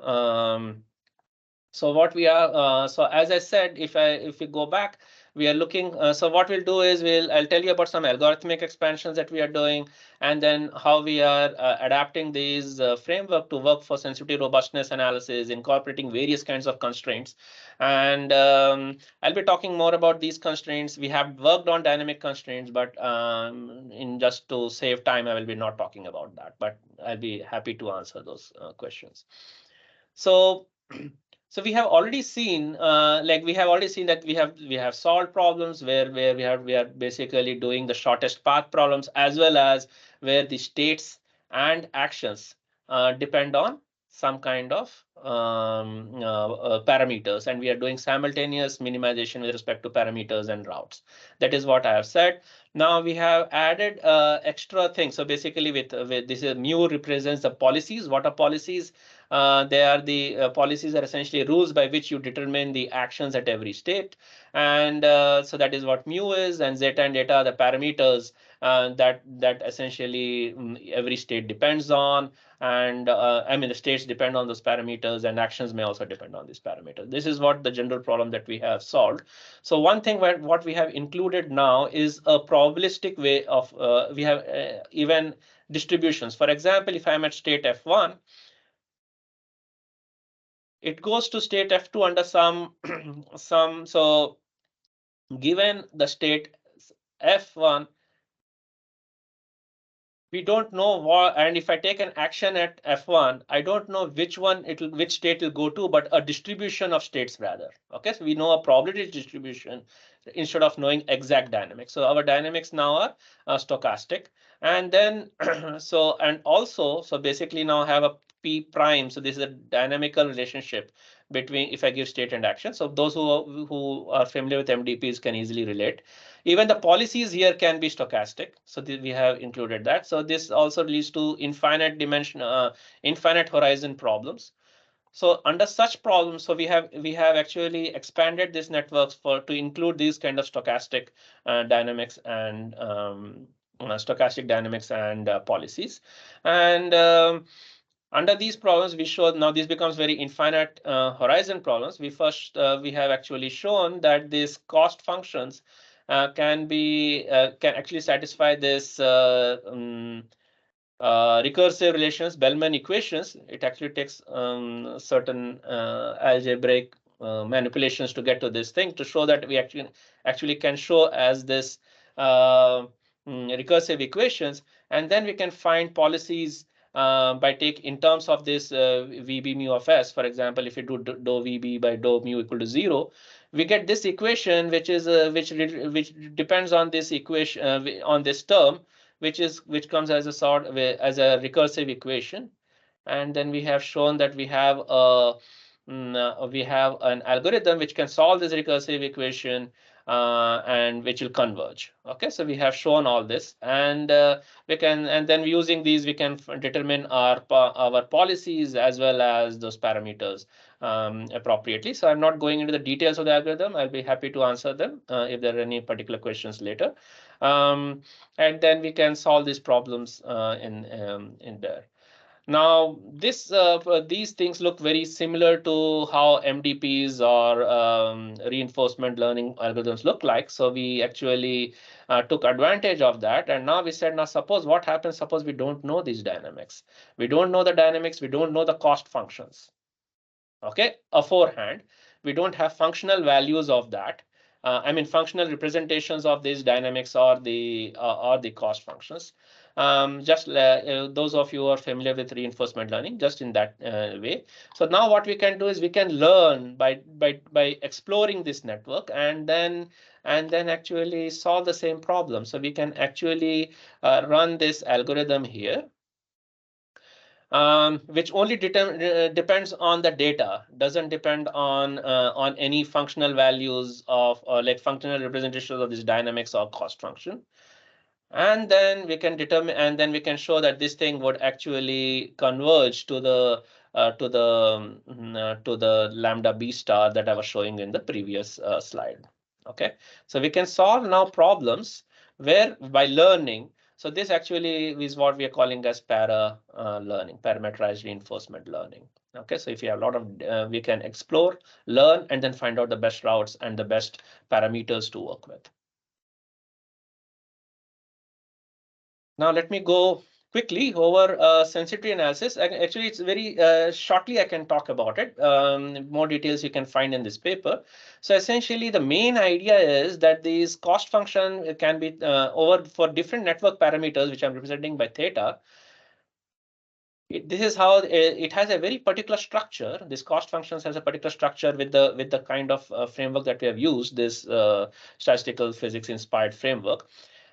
So what we are, so as I said, if we go back, we are looking. So what we'll do is I'll tell you about some algorithmic expansions that we are doing, and then how we are adapting these framework to work for sensitivity robustness analysis, incorporating various kinds of constraints. And I'll be talking more about these constraints. We have worked on dynamic constraints, but in just to save time, I will be not talking about that. But I'll be happy to answer those questions. So. So we have already seen, that we have solved problems where we are basically doing the shortest path problems, as well as where the states and actions depend on some kind of parameters, and we are doing simultaneous minimization with respect to parameters and routes. That is what I have said. Now we have added extra things. So basically, with this mu represents the policies. What are policies? They are the policies are essentially rules by which you determine the actions at every state, and so that is what mu is, and zeta and eta are the parameters that essentially every state depends on. And I mean, the states depend on those parameters, and actions may also depend on these parameters. This is what the general problem that we have solved. So one thing what we have included now is a probabilistic way of we have even distributions. For example, if I'm at state F1, it goes to state F2 under some so given the state F1, we don't know what, and if I take an action at F1, I don't know which state it'll go to, but a distribution of states rather. Okay, so we know a probability distribution instead of knowing exact dynamics. So our dynamics now are stochastic, and then so basically now have a P prime. So this is a dynamical relationship between if I give state and action. So those who are familiar with MDPs can easily relate. Even the policies here can be stochastic, so we have included that. So this also leads to infinite horizon problems. So under such problems, so we have actually expanded these networks to include these kind of stochastic dynamics and policies. And under these problems, we showed now this becomes very infinite horizon problems. We have actually shown that these cost functions can actually satisfy this recursive relations, Bellman equations. It actually takes certain algebraic manipulations to get to this thing to show that we actually can show as this recursive equations, and then we can find policies by in terms of this VB mu of S. For example, if you do dou VB by dou mu equal to 0, we get this equation which is which depends on this equation on this term, which comes as a recursive equation. And then we have shown that we have an algorithm which can solve this recursive equation and which will converge. Okay, so we have shown all this, and then using these we can determine our policies as well as those parameters appropriately. So I'm not going into the details of the algorithm. I'll be happy to answer them if there are any particular questions later. And then we can solve these problems in there. Now, these things look very similar to how MDPs or reinforcement learning algorithms look like. So we actually took advantage of that. And now we said, now suppose what happens, suppose we don't know these dynamics. We don't know the dynamics. We don't know the cost functions. Okay, aforehand, we don't have functional values of that. I mean, functional representations of these dynamics or the cost functions. Those of you who are familiar with reinforcement learning, just in that way. So now what we can do is we can learn by exploring this network and then actually solve the same problem. So we can actually run this algorithm here. Which only depends on the data, doesn't depend on any functional values of like functional representations of this dynamics or cost function. And then we can determine, and then we can show that this thing would actually converge to the lambda b star that I was showing in the previous slide. Okay, so we can solve now problems where by learning. So this actually is what we are calling as learning, parameterized reinforcement learning. Okay, so if you have a lot of, we can explore, learn, and then find out the best routes and the best parameters to work with. Now let me go quickly over sensitivity analysis. Actually, it's very shortly I can talk about it. More details you can find in this paper. So essentially, the main idea is that these cost function can be over for different network parameters, which I'm representing by theta. This is how it has a very particular structure. This cost functions has a particular structure with the kind of framework that we have used, this statistical physics inspired framework.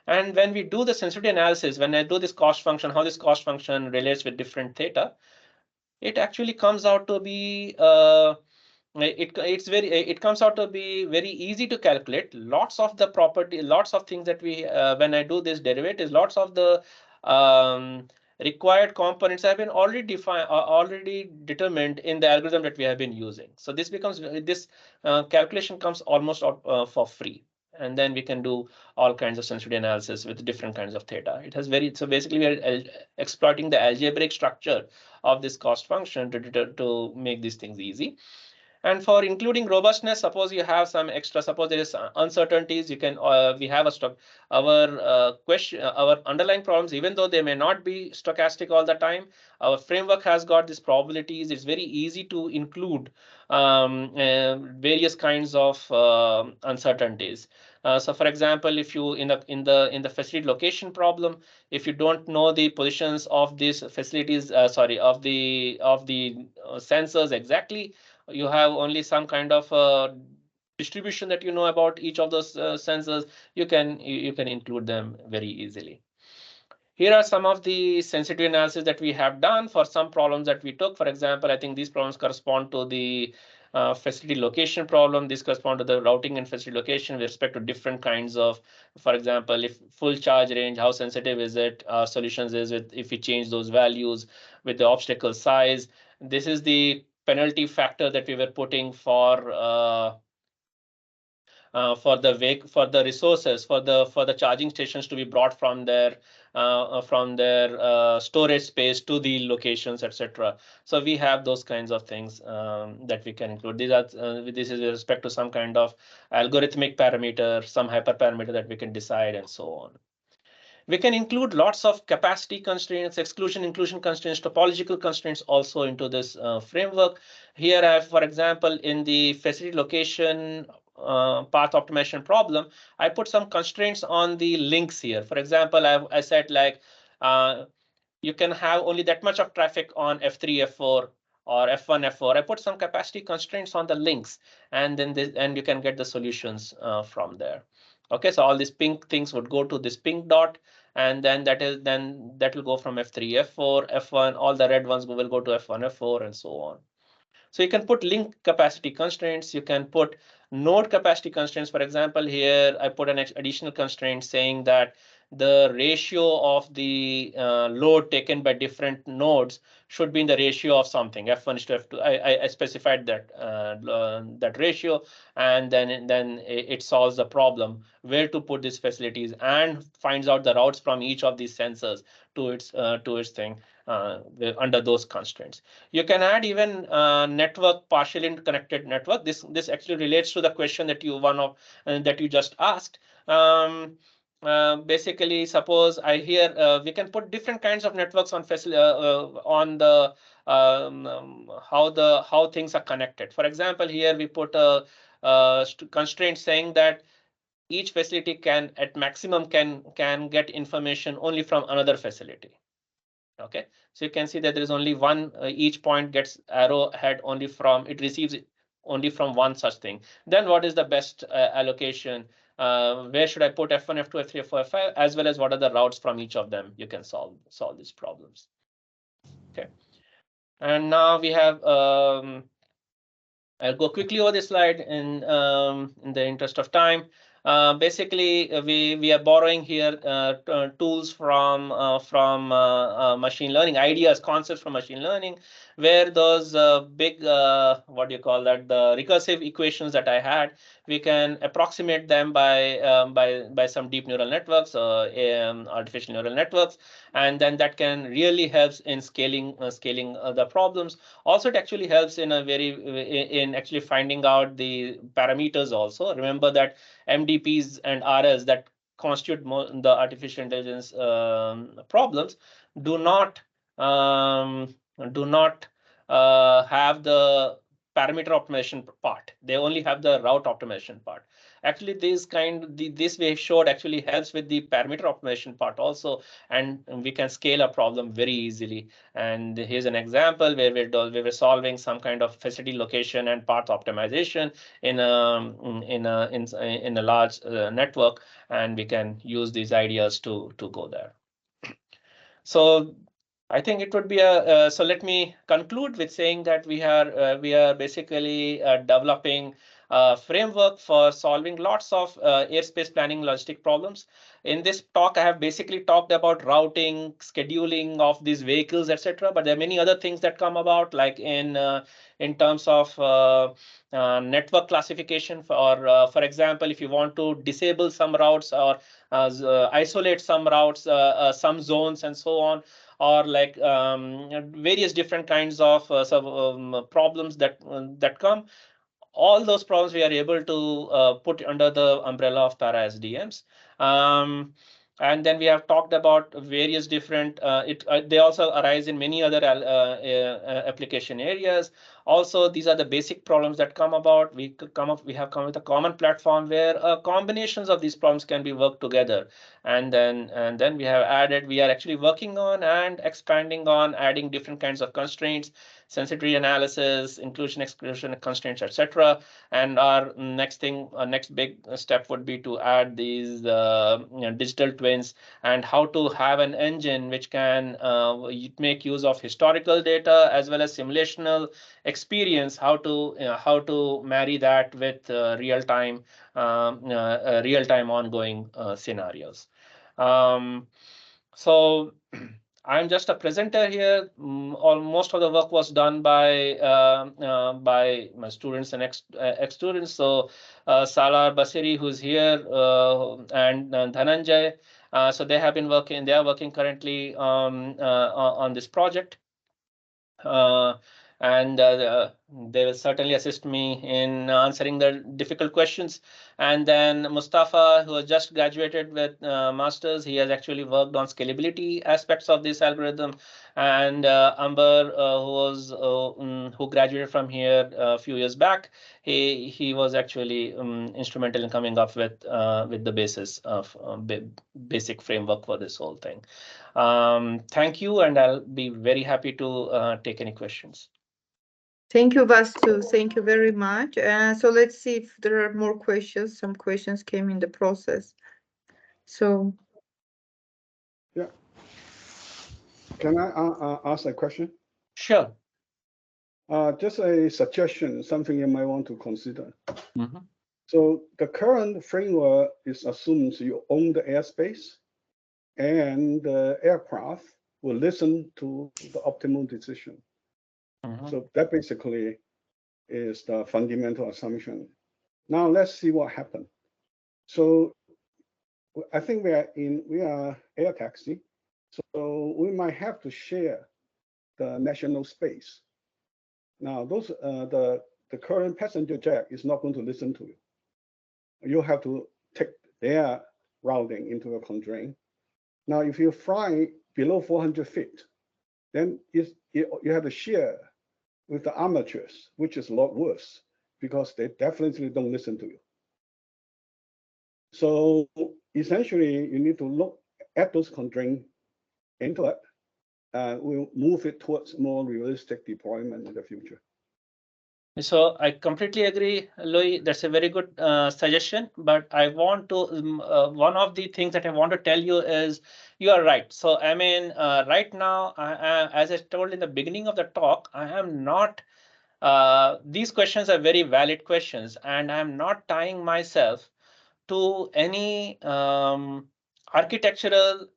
And when we do the sensitivity analysis, when I do this cost function, how this cost function relates with different theta, it actually comes out to be it comes out to be very easy to calculate. Lots of the property, lots of things that we when I do this derivative, lots of the required components have been already defined, already determined in the algorithm that we have been using. So this becomes this calculation comes almost out for free. And then we can do all kinds of sensitivity analysis with different kinds of theta. It has very, so basically we are exploiting the algebraic structure of this cost function to make these things easy. And for including robustness, suppose you have some extra, suppose there is uncertainties, you can we have our question, our underlying problems, even though they may not be stochastic all the time, our framework has got these probabilities. It's very easy to include various kinds of uncertainties. So for example, if you in the facility location problem, if you don't know the positions of these facilities, of the sensors exactly, you have only some kind of distribution that you know about each of those sensors, you can include them very easily. Here are some of the sensitivity analysis that we have done for some problems that we took. For example, I think these problems correspond to the facility location problem. This correspond to the routing and facility location with respect to different kinds of, for example, if full charge range, how sensitive is it? Solutions is with if we change those values with the obstacle size. This is the penalty factor that we were putting for the resources for the charging stations to be brought from their storage space to the locations, etc. So we have those kinds of things that we can include. These are this is with respect to some kind of algorithmic parameter, some hyperparameter that we can decide, and so on. We can include lots of capacity constraints, exclusion, inclusion constraints, topological constraints also into this framework. Here I have, for example, in the facility location path optimization problem, I put some constraints on the links here. For example, I said like you can have only that much of traffic on F3, F4, or F1, F4. I put some capacity constraints on the links, and then you can get the solutions from there. Okay, so all these pink things would go to this pink dot, and then that will go from F3, F4, F1. All the red ones will go to F1, F4, and so on. So you can put link capacity constraints. You can put node capacity constraints. For example, here I put an additional constraint saying that the ratio of the load taken by different nodes should be in the ratio of something, F1 is to F2. I specified that that ratio, and then it solves the problem where to put these facilities and finds out the routes from each of these sensors to its thing under those constraints. You can add even network partially interconnected network. This actually relates to the question that you just asked. Basically, suppose we can put different kinds of networks on the how things are connected. For example, here we put a constraint saying that each facility can at maximum can get information only from another facility. Okay, so you can see that there is only one, each point gets arrowhead only from, it receives only from one such thing. Then what is the best allocation? Where should I put F1, F2, F3, F4, F5, as well as what are the routes from each of them? You can solve these problems. Okay, and now we have, I'll go quickly over this slide in the interest of time. Basically, we are borrowing here tools from machine learning, ideas, concepts from machine learning, where those big what do you call that, the recursive equations that I had, we can approximate them by some deep neural networks, artificial neural networks, and then that can really helps in scaling the problems. Also, it actually helps in actually finding out the parameters also. Remember that MDPs and RLs that constitute the artificial intelligence problems do not have the parameter optimization part. They only have the route optimization part. Actually, this way showed actually helps with the parameter optimization part also, and we can scale a problem very easily. And here's an example where we were solving some kind of facility location and path optimization in a large network, and we can use these ideas to go there. So I think it would be so let me conclude with saying that we are basically developing a framework for solving lots of airspace planning logistic problems. In this talk, I have basically talked about routing, scheduling of these vehicles, etc. But there are many other things that come about, like in terms of network classification, for example, if you want to disable some routes or isolate some routes, some zones, and so on, or like various different kinds of problems that come. All those problems we are able to put under the umbrella of para SDMs. And then we have talked about various different, they also arise in many other application areas. Also, these are the basic problems that come about. We have come with a common platform where combinations of these problems can be worked together. And then we have added, we are actually working on and expanding on adding different kinds of constraints, sensitivity analysis, inclusion, exclusion constraints, etc. And our next big step would be to add these digital twins, and how to have an engine which can make use of historical data as well as simulational experience, how to marry that with real-time ongoing scenarios. So I'm just a presenter here. Most of the work was done by my students and ex-students. So Salar Basiri, who's here, and Dhananjay. So they have been working. They are working currently on this project. And they will certainly assist me in answering the difficult questions. And then Mustafa, who has just graduated with masters, he has actually worked on scalability aspects of this algorithm. And Amber, who graduated from here a few years back, he was actually instrumental in coming up with the basis of basic framework for this whole thing. Thank you, and I'll be very happy to take any questions. Thank you, Vastu. Thank you very much. So let's see if there are more questions. Some questions came in the process. So. Yeah. Can I ask a question? Sure. Just a suggestion, something you might want to consider. Mm-hmm. So the current framework assumes you own the airspace, and the aircraft will listen to the optimal decision. Mm-hmm. So that basically is the fundamental assumption. Now let's see what happened. So I think we are air taxi, so we might have to share the national space. Now those the current passenger jet is not going to listen to you. You have to take their routing into a constraint. Now, if you fly below 400 feet, then you have to share with the amateurs, which is a lot worse because they definitely don't listen to you. So essentially, you need to look at those constraints into it. We'll move it towards more realistic deployment in the future. So I completely agree, Louis. That's a very good suggestion. But I want to one of the things that I want to tell you is you are right. So I mean, right now, as I told in the beginning of the talk, I am not. These questions are very valid questions, and I'm not tying myself to any architectural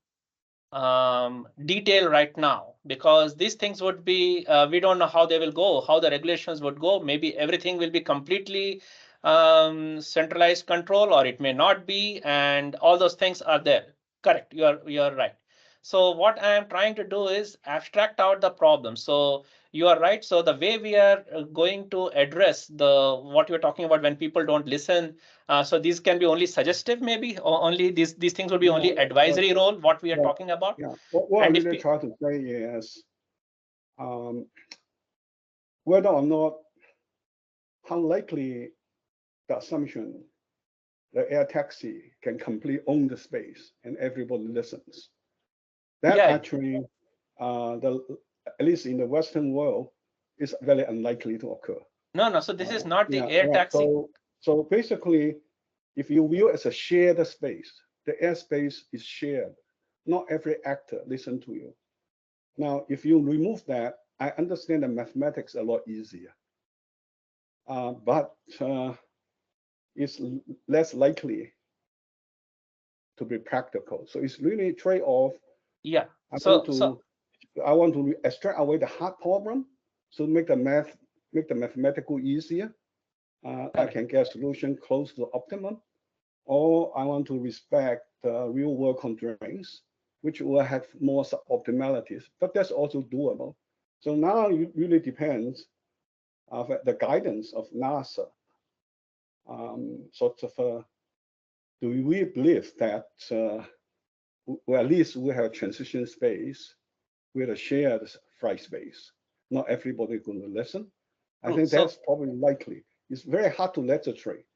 detail right now, because these things would be, we don't know how they will go, how the regulations would go. Maybe everything will be completely centralized control, or it may not be, and all those things are there. Correct, you're right. So what I am trying to do is abstract out the problem. So you are right. So the way we are going to address what you're talking about when people don't listen, so these can be only suggestive, maybe, or only these things will be only advisory role, what we are talking about. Yeah, what I'm really trying to say is whether or not how likely the assumption the air taxi can completely own the space and everybody listens. That Yeah. actually, at least in the Western world, is very unlikely to occur. No. So this is not the Yeah, air yeah. taxi. So basically, if you view it as a shared space, the airspace is shared. Not every actor listen to you. Now, if you remove that, I understand the mathematics a lot easier. But it's less likely to be practical. So it's really a trade-off. Yeah. I So want to extract away the hard problem, so make the mathematical easier. I can get a solution close to optimum, or I want to respect the real world constraints, which will have more suboptimalities, but that's also doable. So now it really depends on the guidance of NASA. Do we believe that well, at least we have a transition space with a shared flight space? Not everybody is going to listen. I think that's probably likely. It's very hard to legislate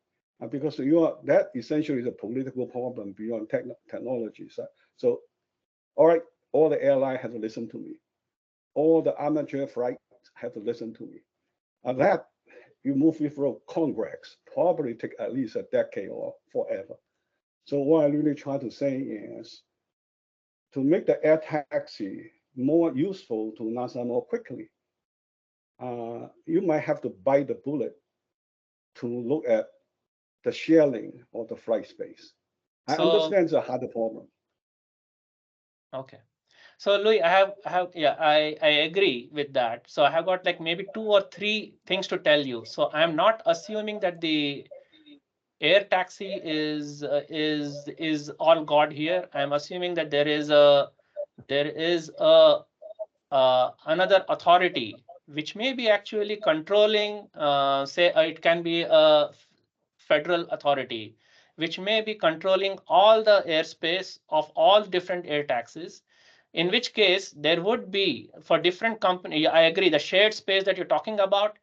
because that essentially is a political problem beyond technology. So, all right, all the airline have to listen to me. All the amateur flights have to listen to me. That you move it through Congress, probably take at least a decade or forever. So what I really try to say is to make the air taxi more useful to NASA more quickly, you might have to bite the bullet to look at the sharing of the flight space. I understand it's a harder problem. Okay. So Louis, I agree with that. So I have got like maybe 2 or 3 things to tell you. So I'm not assuming that the air taxi is all God here. I'm assuming that there is another authority which may be actually controlling, say it can be a federal authority, which may be controlling all the airspace of all different air taxis, in which case there would be for different company. I agree, the shared space that you're talking about,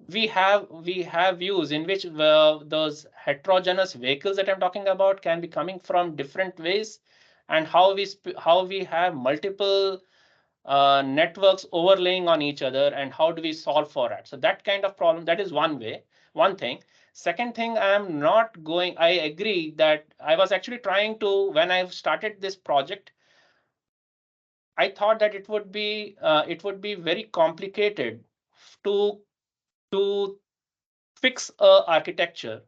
we have views in which those heterogeneous vehicles that I'm talking about can be coming from different ways, and how we have multiple networks overlaying on each other, and how do we solve for that? So that kind of problem, that is one thing. Second thing, I agree that I was actually trying to, when I started this project, I thought that it would be very complicated to fix a architecture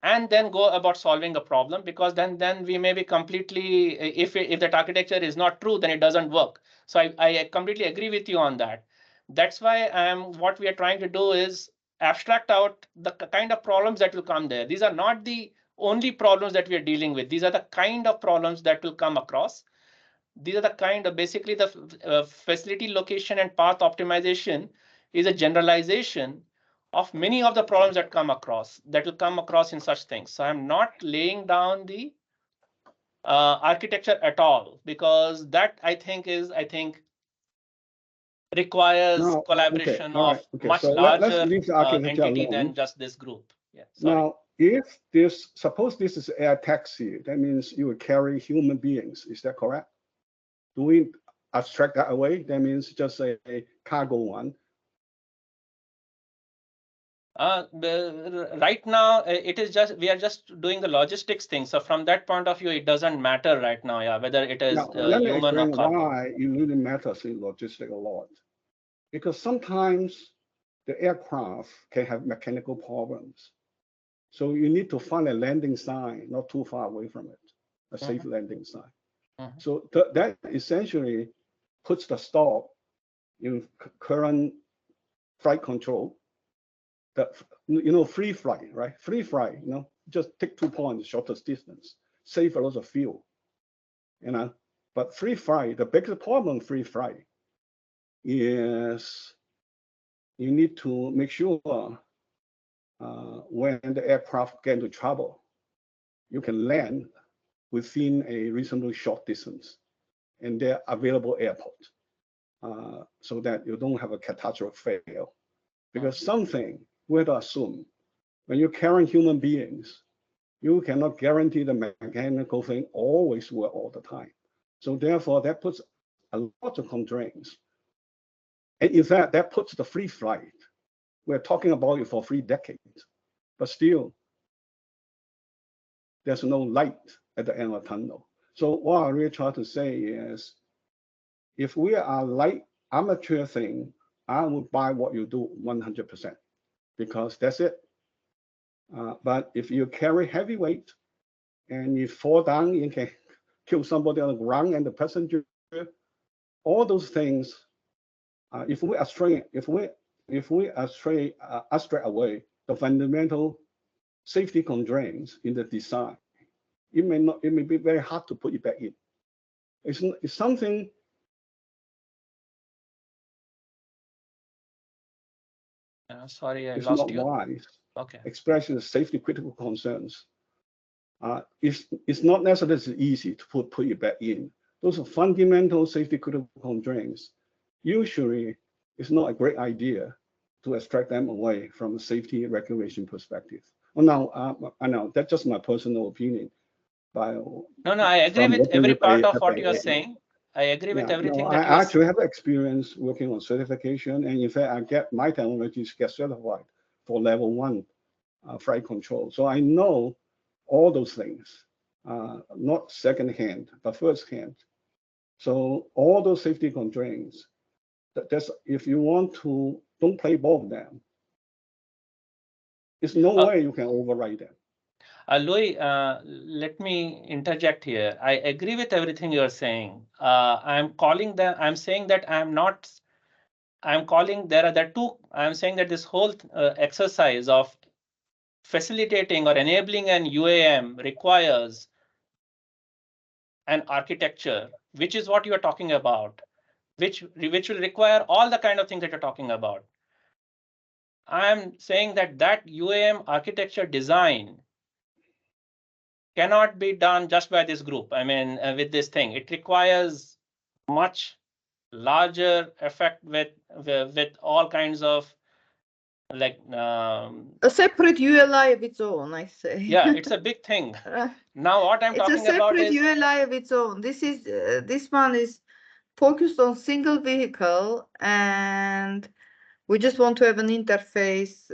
and then go about solving a problem, because then we may be completely, if that architecture is not true, then it doesn't work. So I completely agree with you on that. That's why what we are trying to do is abstract out the kind of problems that will come there. These are not the only problems that we are dealing with. These are the kind of problems that will come across. These are the kind of, basically the facility location and path optimization is a generalization of many of the problems that will come across in such things. So I'm not laying down the architecture at all, because that I think requires collaboration of much larger entity than just this group. Yeah. Sorry. Now, suppose this is air taxi, that means you will carry human beings. Is that correct? Do we abstract that away? That means just a cargo one. Right now, we are just doing the logistics thing. So from that point of view, it doesn't matter right now, yeah, whether it is human or cargo. Why it really matters in logistics a lot. Because sometimes the aircraft can have mechanical problems. So you need to find a landing sign not too far away from it, a safe landing sign. So that essentially puts the stop in current flight control. Free flight, right? Free flight, just take 2 points, shortest distance, save a lot of fuel, But free flight, the biggest problem with free flight is you need to make sure when the aircraft get into trouble, you can land within a reasonably short distance and their available airport, so that you don't have a catastrophic fail. Because something we have to assume when you're carrying human beings, you cannot guarantee the mechanical thing always work all the time. So therefore, that puts a lot of constraints. And in fact, that puts the free flight. We're talking about it for 3 decades, but still, there's no light at the end of the tunnel. So what I really try to say is, if we are like amateur thing, I would buy what you do 100% because that's it. But if you carry heavy weight and you fall down, you can kill somebody on the ground and the passenger, all those things. If we abstract away the fundamental safety constraints in the design, it may be very hard to put it back in. It's something. Sorry, I It's lost not you. wise. Okay. Expressing the safety critical concerns. It's not necessarily easy to put it back in. Those are fundamental safety critical constraints. Usually, it's not a great idea to extract them away from a safety regulation perspective. Well, now, I know that's just my personal opinion. No, I agree with every part of what you're saying. I agree with everything that I actually have experience working on certification, and in fact, my technologies get certified for level 1 flight control. So I know all those things, not secondhand, but firsthand. So all those safety constraints, that's if you want to, don't play ball with them. There's no way you can override them. Louis, let me interject here. I agree with everything you're saying. I'm saying that I'm saying that this whole exercise of facilitating or enabling an UAM requires an architecture, which is what you're talking about, which will require all the kind of things that you're talking about. I'm saying that UAM architecture design cannot be done just by this group. I mean, with this thing, it requires much larger effect with all kinds of like a separate ULI of its own, I say. Yeah, it's a big thing. Now what I'm talking about is it's a separate ULI of its own. This one is focused on single vehicle, and we just want to have an interface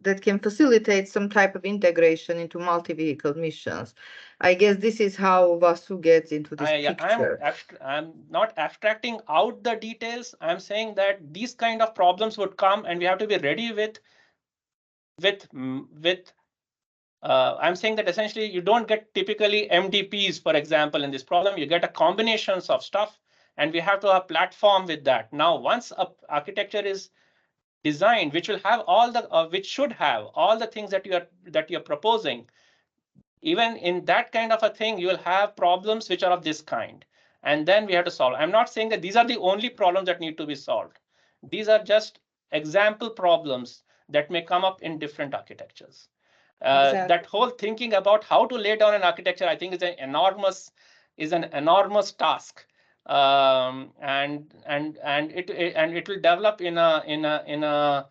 that can facilitate some type of integration into multi-vehicle missions. I guess this is how Vasu gets into this picture. I'm not abstracting out the details. I'm saying that these kind of problems would come, and we have to be ready with. I'm saying that essentially you don't get typically MDPs, for example, in this problem. You get a combinations of stuff, and we have to have a platform with that. Now, once a architecture is designed, which will have all the which should have all the things that you're proposing, even in that kind of a thing, you will have problems which are of this kind, and then we have to solve. I'm not saying that these are the only problems that need to be solved. These are just example problems that may come up in different architectures. Exactly. That whole thinking about how to lay down an architecture, I think, is an enormous task, and it will develop in a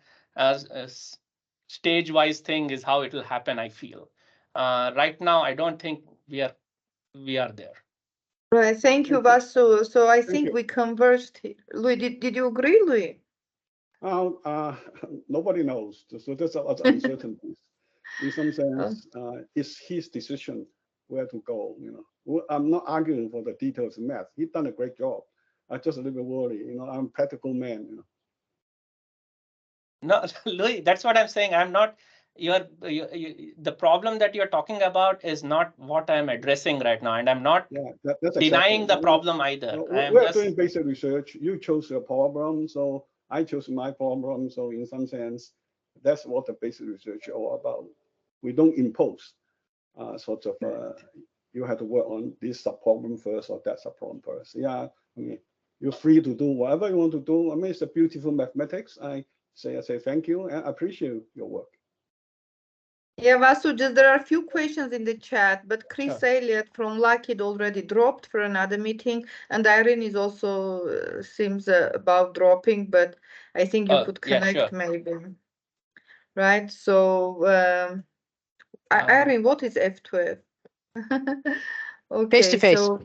stage-wise thing is how it will happen, I feel. Right now, I don't think we are there. Right. Thank you, Vasu. So I think you. we converged here. Louis, did you agree, Louis? Nobody knows. So there's a lot of uncertainties. In some sense, it's his decision where to go. I'm not arguing for the details of math. He's done a great job. I just a little bit worried. I'm a practical man. No, Louis, that's what I'm saying. I'm not. The problem that you're talking about is not what I'm addressing right now, and I'm not that's denying exactly. the problem either. We're doing basic research. You chose your problem, so I chose my problem. So in some sense, that's what the basic research is all about. We don't impose you have to work on this sub-problem first or that sub-problem first. Yeah, I mean, you're free to do whatever you want to do. I mean, it's a beautiful mathematics. I say thank you and appreciate your work. Yeah, Vasu, there are a few questions in the chat, but Chris Elliott from Lockheed already dropped for another meeting, and Irene is also seems about dropping, but I think you could connect maybe. right? So Irene, what is F2F? Okay, Face-to-face. so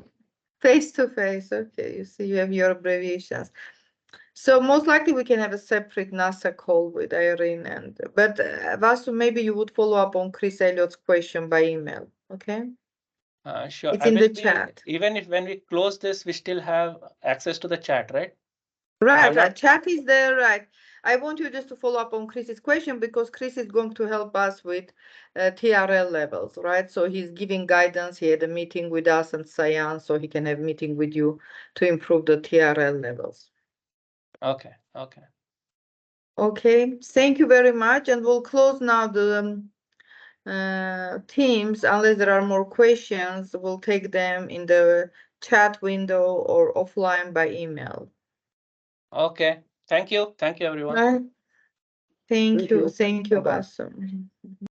face-to-face. Okay, you see, you have your abbreviations. So most likely we can have a separate NASA call with Irene, but Vasu, maybe you would follow up on Chris Elliott's question by email. Okay, Sure. it's I in will the be, chat. even if when we close this, we still have access to the chat, right? Right, I'm right. not- Chat is there, right? I want you just to follow up on Chris's question because Chris is going to help us with TRL levels, right? So he's giving guidance. He had a meeting with us and Sayan, so he can have meeting with you to improve the TRL levels. Okay, okay. Okay, thank you very much. And we'll close now the Teams. Unless there are more questions, we'll take them in the chat window or offline by email. Okay. Thank you. Thank you, everyone. Right? Thank Thank you. you. Thank you, Bye-bye. Vasu.